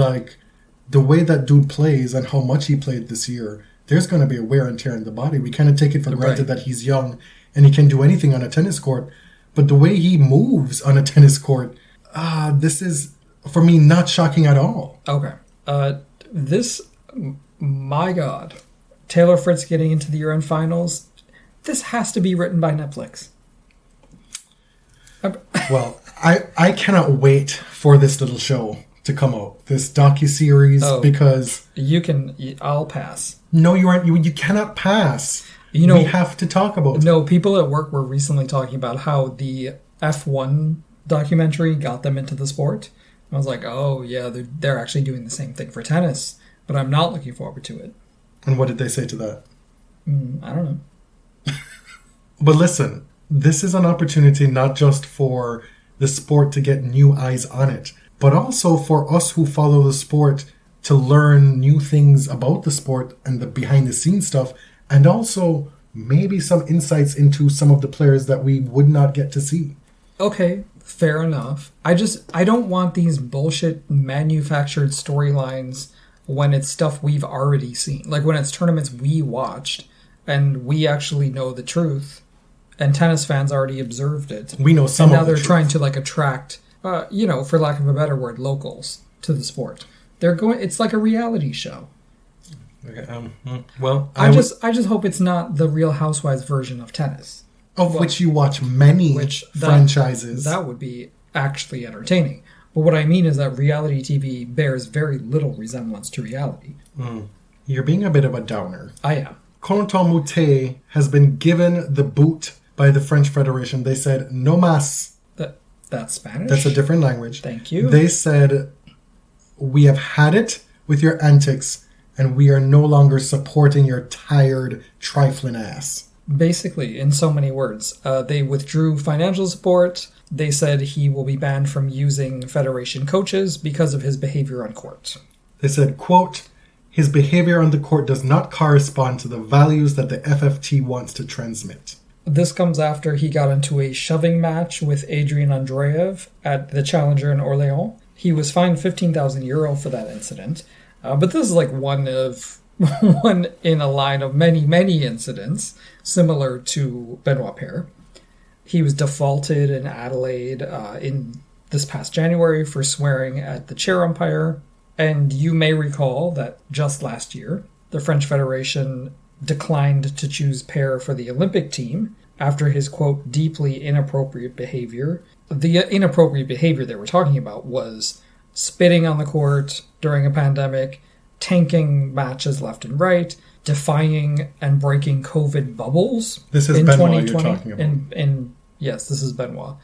the way that dude plays and how much he played this year, there's going to be a wear and tear in the body. We kind of take it for granted that he's young and he can do anything on a tennis court. But the way he moves on a tennis court, this is, for me, not shocking at all. Okay. My God. Taylor Fritz getting into the year-end finals, this has to be written by Netflix. Well, I cannot wait for this little show to come out, this docuseries, because... I'll pass. No, you aren't. You cannot pass. We have to talk about it. No, people at work were recently talking about how the F1 documentary got them into the sport. I was like, oh, yeah, they're actually doing the same thing for tennis, but I'm not looking forward to it. And what did they say to that? I don't know. But listen, this is an opportunity not just for the sport to get new eyes on it, but also for us who follow the sport to learn new things about the sport and the behind-the-scenes stuff, and also maybe some insights into some of the players that we would not get to see. Okay, fair enough. I don't want these bullshit manufactured storylines when it's stuff we've already seen. Like when it's tournaments we watched and we actually know the truth and tennis fans already observed it. We know some of it. And now they're truth. trying to attract, for lack of a better word, locals to the sport. It's like a reality show. Okay, well, I just hope it's not the Real Housewives version of tennis. Which you watch many franchises. That would be actually entertaining. But what I mean is that reality TV bears very little resemblance to reality. You're being a bit of a downer. I am. Corentin Moutet has been given the boot by the French Federation. They said, no mas. That's Spanish? That's a different language. Thank you. They said, we have had it with your antics, and we are no longer supporting your tired, trifling ass. Basically, in so many words. They withdrew financial support. They said he will be banned from using Federation coaches because of his behavior on court. They said, quote, his behavior on the court does not correspond to the values that the FFT wants to transmit. This comes after he got into a shoving match with Adrian Andreev at the Challenger in Orléans. He was fined €15,000 for that incident. But this is one in a line of many, many incidents similar to Benoit Paire. He was defaulted in Adelaide in this past January for swearing at the chair umpire. And you may recall that just last year, the French Federation declined to choose Paire for the Olympic team after his, quote, deeply inappropriate behavior. The inappropriate behavior they were talking about was spitting on the court during a pandemic, tanking matches left and right, defying and breaking COVID bubbles. This is Benoit you're talking about. Yes, this is Benoit.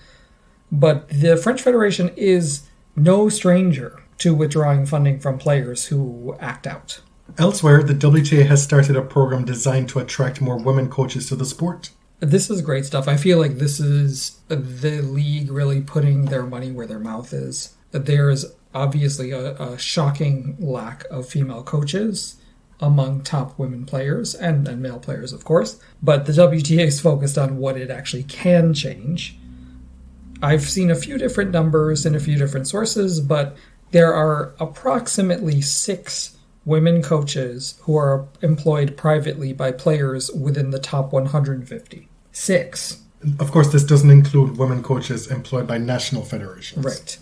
But the French Federation is no stranger to withdrawing funding from players who act out. Elsewhere, the WTA has started a program designed to attract more women coaches to the sport. This is great stuff. I feel like this is the league really putting their money where their mouth is. There's obviously a shocking lack of female coaches among top women players and male players, of course. But the WTA is focused on what it actually can change. I've seen a few different numbers in a few different sources, but There are approximately 6 women coaches who are employed privately by players within the top 150. 6. Of course, this doesn't include women coaches employed by national federations. Right.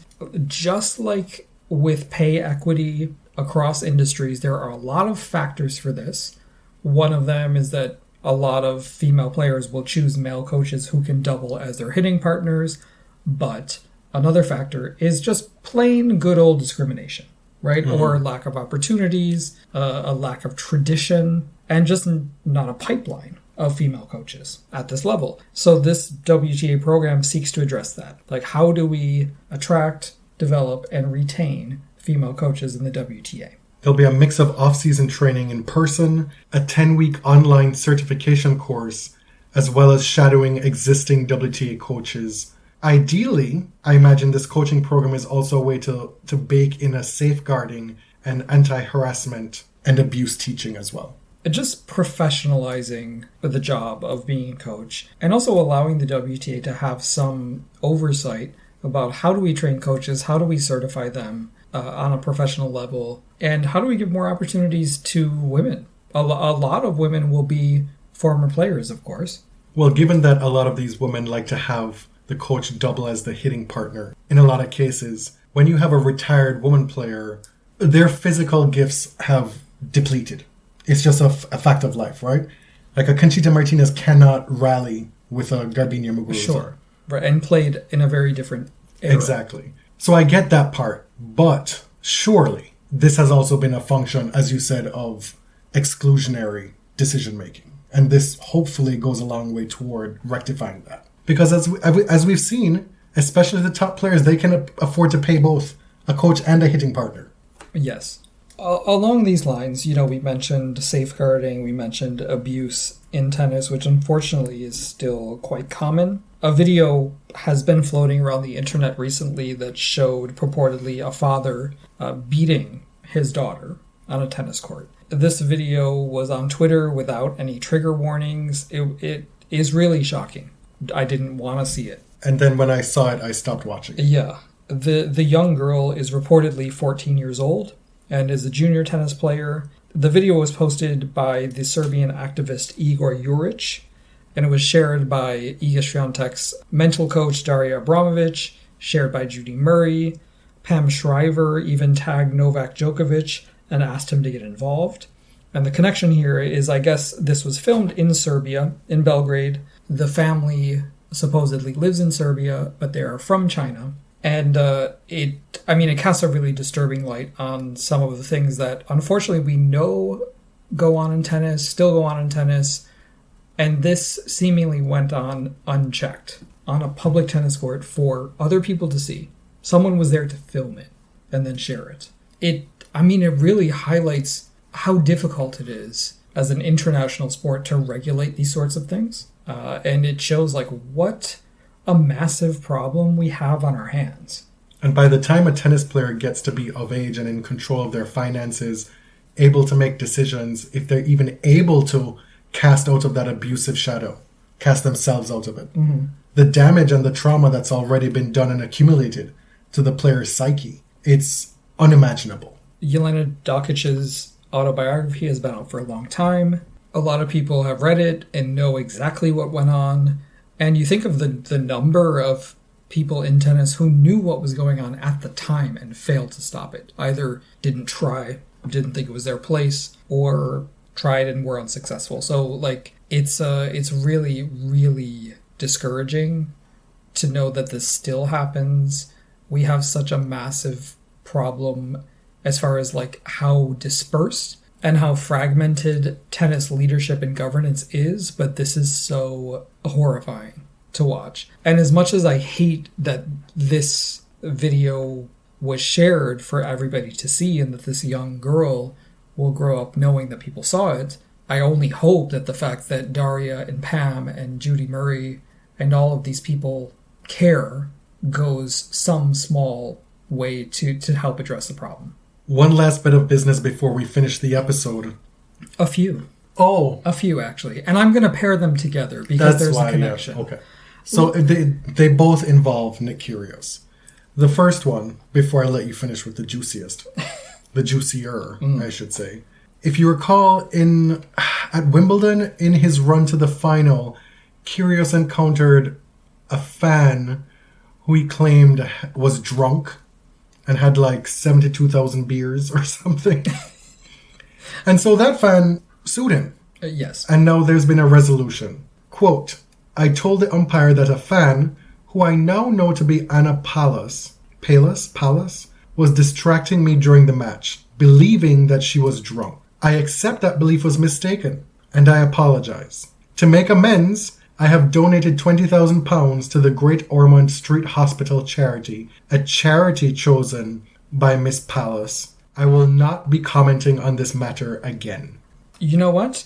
Just like with pay equity across industries, there are a lot of factors for this. One of them is that a lot of female players will choose male coaches who can double as their hitting partners, but another factor is just plain good old discrimination, right? Mm-hmm. Or lack of opportunities, a lack of tradition, and just not a pipeline of female coaches at this level. So this WTA program seeks to address that. Like, how do we attract, develop, and retain female coaches in the WTA? There'll be a mix of off-season training in person, a 10-week online certification course, as well as shadowing existing WTA coaches. Ideally, I imagine this coaching program is also a way to bake in a safeguarding and anti-harassment and abuse teaching as well. Just professionalizing the job of being a coach, and also allowing the WTA to have some oversight about how do we train coaches, how do we certify them on a professional level, and how do we give more opportunities to women? A lot of women will be former players, of course. Well, given that a lot of these women like to have the coach double as the hitting partner, in a lot of cases, when you have a retired woman player, their physical gifts have depleted. It's just a fact of life, right? Like a Conchita Martinez cannot rally with a Garbiñe Muguruza. Sure. Right, and played in a very different era. Exactly. So I get that part, but surely this has also been a function, as you said, of exclusionary decision-making. And this hopefully goes a long way toward rectifying that. Because as we've seen, especially the top players, they can afford to pay both a coach and a hitting partner. Yes. Along these lines, we mentioned safeguarding, we mentioned abuse in tennis, which unfortunately is still quite common. A video has been floating around the internet recently that showed purportedly a father beating his daughter on a tennis court. This video was on Twitter without any trigger warnings. It is really shocking. I didn't want to see it. And then when I saw it, I stopped watching. Yeah. The young girl is reportedly 14 years old and is a junior tennis player. The video was posted by the Serbian activist Igor Juric, and it was shared by Iga Swiatek's mental coach Daria Abramovic, shared by Judy Murray. Pam Shriver even tagged Novak Djokovic and asked him to get involved. And the connection here is, I guess this was filmed in Serbia, in Belgrade. The family supposedly lives in Serbia, but they are from China. And it casts a really disturbing light on some of the things that, unfortunately, we know go on in tennis, still go on in tennis. And this seemingly went on unchecked on a public tennis court for other people to see. Someone was there to film it and then share it. It really highlights how difficult it is as an international sport to regulate these sorts of things. And it shows what a massive problem we have on our hands. And by the time a tennis player gets to be of age and in control of their finances, able to make decisions, if they're even able to cast out of that abusive shadow, cast themselves out of it. Mm-hmm. The damage and the trauma that's already been done and accumulated to the player's psyche, it's unimaginable. Jelena Dokic's autobiography has been out for a long time. A lot of people have read it and know exactly what went on. And you think of the number of people in tennis who knew what was going on at the time and failed to stop it. Either didn't try, didn't think it was their place, or tried and were unsuccessful. So it's really, really discouraging to know that this still happens. We have such a massive problem as far as how dispersed and how fragmented tennis leadership and governance is, but this is so horrifying to watch. And as much as I hate that this video was shared for everybody to see and that this young girl will grow up knowing that people saw it, I only hope that the fact that Daria and Pam and Judy Murray and all of these people care goes some small way to help address the problem. One last bit of business before we finish the episode. A few. Oh. A few, actually. And I'm going to pair them together because there's a connection. Yeah. Okay. So they both involve Nick Kyrgios. The first one, before I let you finish with the juiciest, the juicier, I should say. If you recall, at Wimbledon, in his run to the final, Kyrgios encountered a fan who he claimed was drunk and had like 72,000 beers or something. And so that fan sued him. Yes. And now there's been a resolution. Quote, I told the umpire that a fan, who I now know to be Anna Pallas, was distracting me during the match, believing that she was drunk. I accept that belief was mistaken, and I apologize. To make amends, I have donated £20,000 to the Great Ormond Street Hospital charity, a charity chosen by Miss Pallas. I will not be commenting on this matter again. You know what?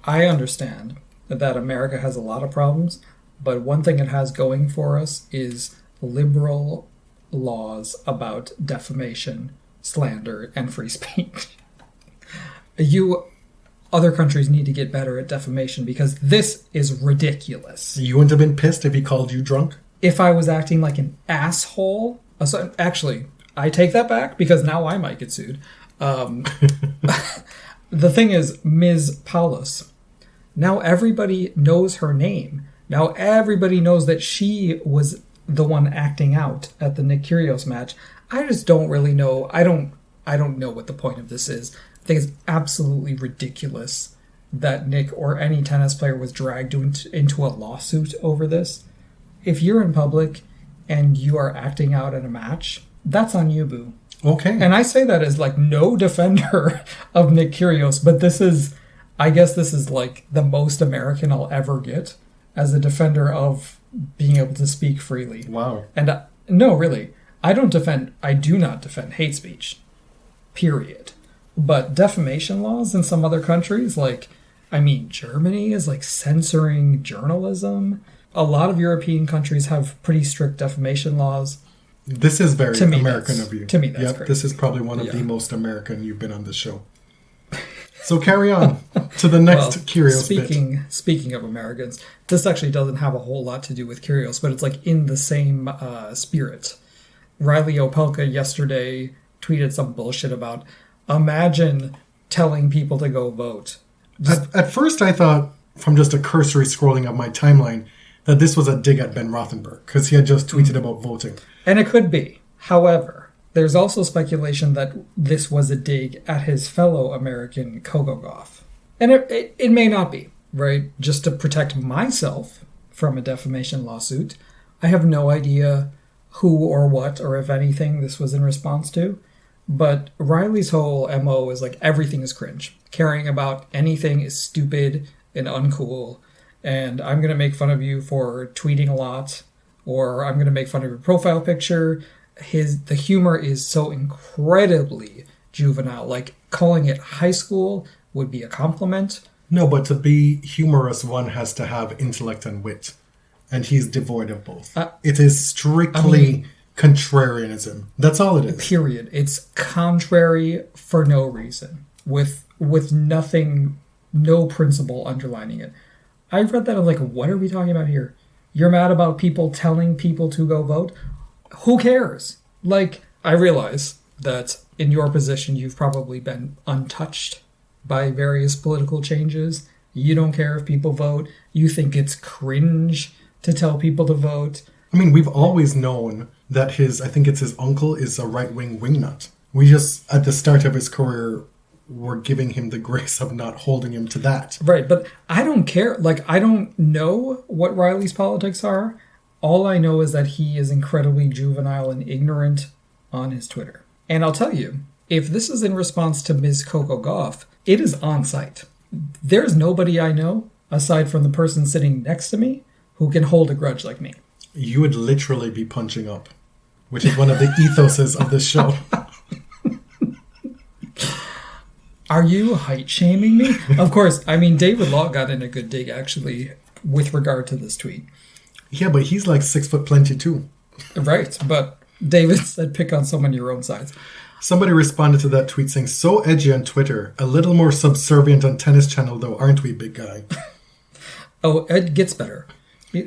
I understand that America has a lot of problems, but one thing it has going for us is liberal laws about defamation, slander, and free speech. Other countries need to get better at defamation because this is ridiculous. You wouldn't have been pissed if he called you drunk? If I was acting like an asshole... Actually, I take that back because now I might get sued. The thing is, Ms. Paulus, now everybody knows her name. Now everybody knows that she was the one acting out at the Nick Kyrgios match. I just don't really know. I don't know what the point of this is. I think it's absolutely ridiculous that Nick or any tennis player was dragged into a lawsuit over this. If you're in public and you are acting out in a match, that's on you, boo. Okay. And I say that as like no defender of Nick Kyrgios, but I guess this is like the most American I'll ever get as a defender of being able to speak freely. Wow. And no, really, I do not defend hate speech, period. But defamation laws in some other countries, Germany is like censoring journalism. A lot of European countries have pretty strict defamation laws. This is very American of you. To me, that's crazy. This is probably one of the most American you've been on this show. So carry on to the next Kyrgios bit. Speaking of Americans, this actually doesn't have a whole lot to do with Kyrgios, but it's like in the same spirit. Reilly Opelka yesterday tweeted some bullshit about, imagine telling people to go vote. At first I thought, from just a cursory scrolling of my timeline, that this was a dig at Ben Rothenberg, because he had just tweeted about voting. And it could be. However, there's also speculation that this was a dig at his fellow American Coco Gauff. And it may not be, right? Just to protect myself from a defamation lawsuit. I have no idea who or what or if anything this was in response to. But Reilly's whole MO is like everything is cringe. Caring about anything is stupid and uncool. And I'm going to make fun of you for tweeting a lot. Or I'm going to make fun of your profile picture. The humor is so incredibly juvenile. Like calling it high school would be a compliment. No, but to be humorous, one has to have intellect and wit. And he's devoid of both. It is strictly contrarianism. That's all it is. Period. It's contrary for no reason. With nothing, no principle underlining it. I read that and I'm like, what are we talking about here? You're mad about people telling people to go vote? Who cares? Like, I realize that in your position, you've probably been untouched by various political changes. You don't care if people vote. You think it's cringe to tell people to vote. I mean, we've always known that I think it's his uncle, is a right-wing wingnut. We just, at the start of his career, were giving him the grace of not holding him to that. Right, but I don't care. Like, I don't know what Reilly's politics are. All I know is that he is incredibly juvenile and ignorant on his Twitter. And I'll tell you, if this is in response to Ms. Coco Gauff, it is on site. There's nobody I know, aside from the person sitting next to me, who can hold a grudge like me. You would literally be punching up, which is one of the ethoses of this show. Are you height-shaming me? Of course. I mean, David Law got in a good dig, actually, with regard to this tweet. Yeah, but he's like 6 foot plenty too. Right, but David said pick on someone your own size. Somebody responded to that tweet saying, so edgy on Twitter, a little more subservient on Tennis Channel though, aren't we, big guy? Oh, it gets better.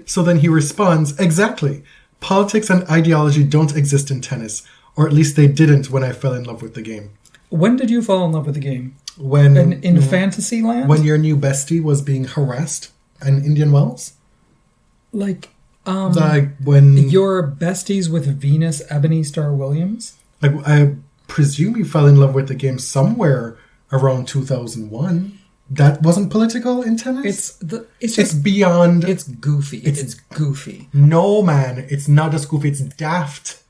So then he responds, exactly. Politics and ideology don't exist in tennis, or at least they didn't when I fell in love with the game. When did you fall in love with the game? When in fantasy land? When your new bestie was being harassed in Indian Wells? Like when... Your besties with Venus Ebony Star Williams? I presume you fell in love with the game somewhere around 2001. That wasn't political in tennis? It's beyond... It's goofy. It's goofy. No, man. It's not just goofy. It's daft.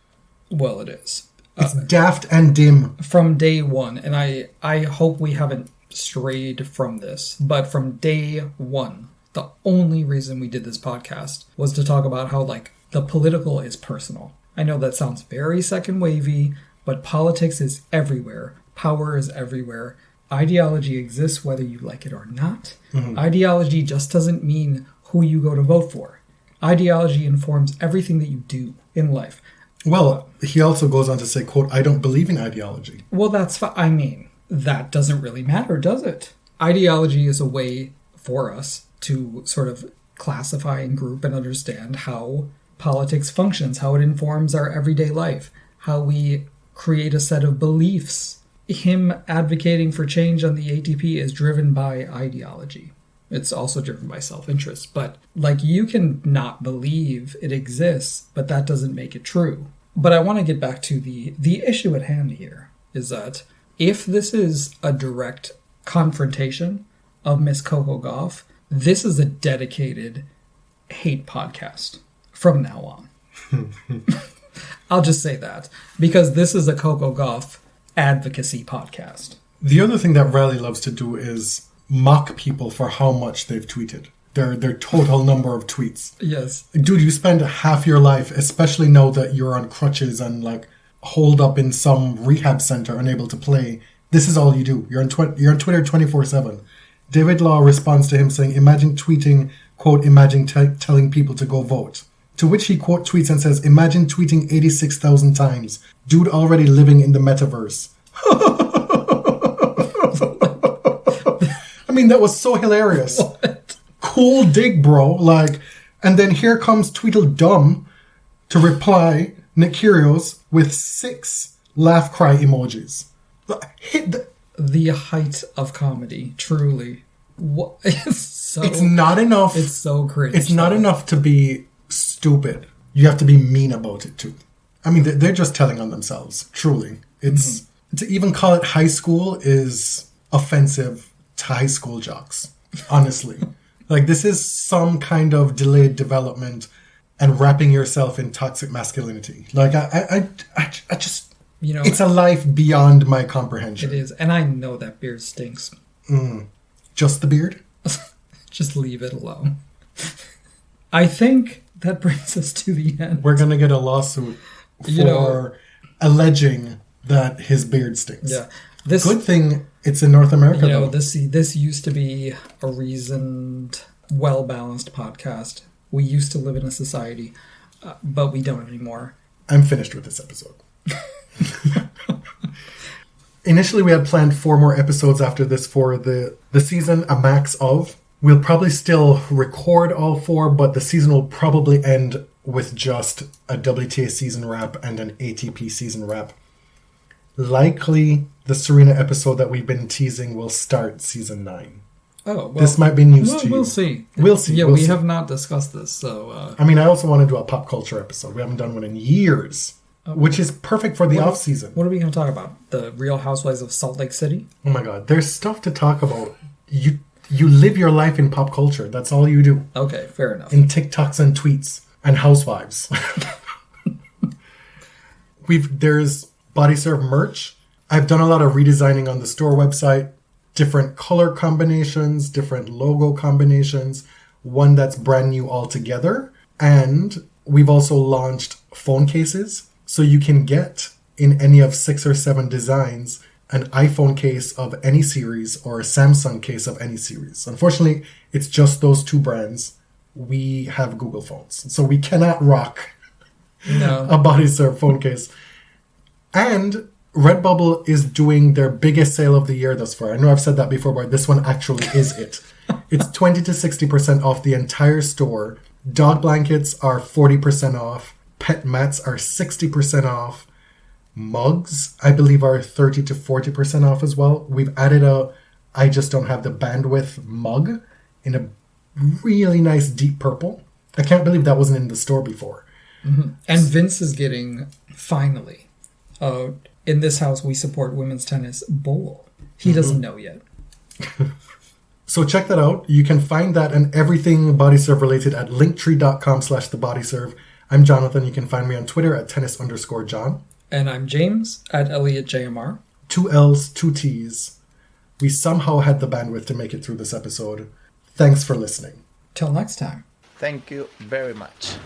Well, it is. It's daft and dim. From day one, and I hope we haven't strayed from this, but from day one, the only reason we did this podcast was to talk about how, like, the political is personal. I know that sounds very second wavy, but politics is everywhere. Power is everywhere. Ideology exists whether you like it or not. Mm-hmm. Ideology just doesn't mean who you go to vote for. Ideology informs everything that you do in life. Well, he also goes on to say, quote, I don't believe in ideology. Well, I mean, that doesn't really matter, does it? Ideology is a way for us to sort of classify and group and understand how politics functions, how it informs our everyday life, how we create a set of beliefs. Him advocating for change on the ATP is driven by ideology. It's also driven by self-interest. But, like, you can not believe it exists, but that doesn't make it true. But I want to get back to the issue at hand here, is that if this is a direct confrontation of Miss Coco Gauff, this is a dedicated hate podcast from now on. I'll just say that, because this is a Coco Gauff advocacy podcast. The other thing that Reilly loves to do is mock people for how much they've tweeted. Their total number of tweets. Yes. Dude, you spend half your life, especially now that you're on crutches and, like, holed up in some rehab center, unable to play. This is all you do. You're on Twitter 24/7. David Law responds to him saying, imagine tweeting, quote, imagine telling people to go vote. To which he quote tweets and says, imagine tweeting 86,000 times. Dude already living in the metaverse. I mean, that was so hilarious. What? Cool dig, bro. Like, and then here comes Tweedledum to reply, Nick Kyrgios, with 6 laugh cry emojis. Hit the height of comedy, truly. What? It's not enough. It's so cringe. It's not enough to be stupid. You have to be mean about it too. I mean, they're just telling on themselves. Truly, it's to even call it high school is offensive to high school jocks. Honestly, like, this is some kind of delayed development and wrapping yourself in toxic masculinity. Like, I just, you know, it's a life beyond my comprehension. It is, and I know that beard stinks. Just the beard? Just leave it alone. I think that brings us to the end. We're gonna get a lawsuit for alleging that his beard stinks. Yeah. Good thing it's in North America. You know, this used to be a reasoned, well-balanced podcast. We used to live in a society, but we don't anymore. I'm finished with this episode. Initially, we had planned 4 more episodes after this for the season, a max of. We'll probably still record all 4, but the season will probably end with just a WTA season wrap and an ATP season wrap. Likely, the Serena episode that we've been teasing will start season 9. Oh, well, this might be news to you. We'll see. We'll see. Yeah, we have not discussed this, so... I mean, I also want to do a pop culture episode. We haven't done one in years, which is perfect for the off-season. What are we going to talk about? The Real Housewives of Salt Lake City? Oh my god, there's stuff to talk about. You live your life in pop culture. That's all you do. Okay, fair enough. In TikToks and tweets and housewives. There's Body Serve merch. I've done a lot of redesigning on the store website. Different color combinations, different logo combinations. One that's brand new altogether. And we've also launched phone cases. So you can get, in any of 6 or 7 designs, an iPhone case of any series or a Samsung case of any series. Unfortunately, it's just those 2 brands. We have Google phones, so we cannot rock a Body Serve phone case. And Redbubble is doing their biggest sale of the year thus far. I know I've said that before, but this one actually is it. It's 20 to 60% off the entire store. Dog blankets are 40% off. pet mats are 60% off. Mugs, I believe, are 30 to 40% off as well. We've added a I just don't have the bandwidth mug in a really nice deep purple. I can't believe that wasn't in the store before. Mm-hmm. And Vince is getting, finally, in this house we support women's tennis bowl. He doesn't know yet. So check that out. You can find that and everything BodyServe related at linktree.com/thebodyserve. I'm Jonathan. You can find me on Twitter at tennis_John. And I'm James at ElliotJMR. 2 L's, 2 T's. We somehow had the bandwidth to make it through this episode. Thanks for listening. Till next time. Thank you very much.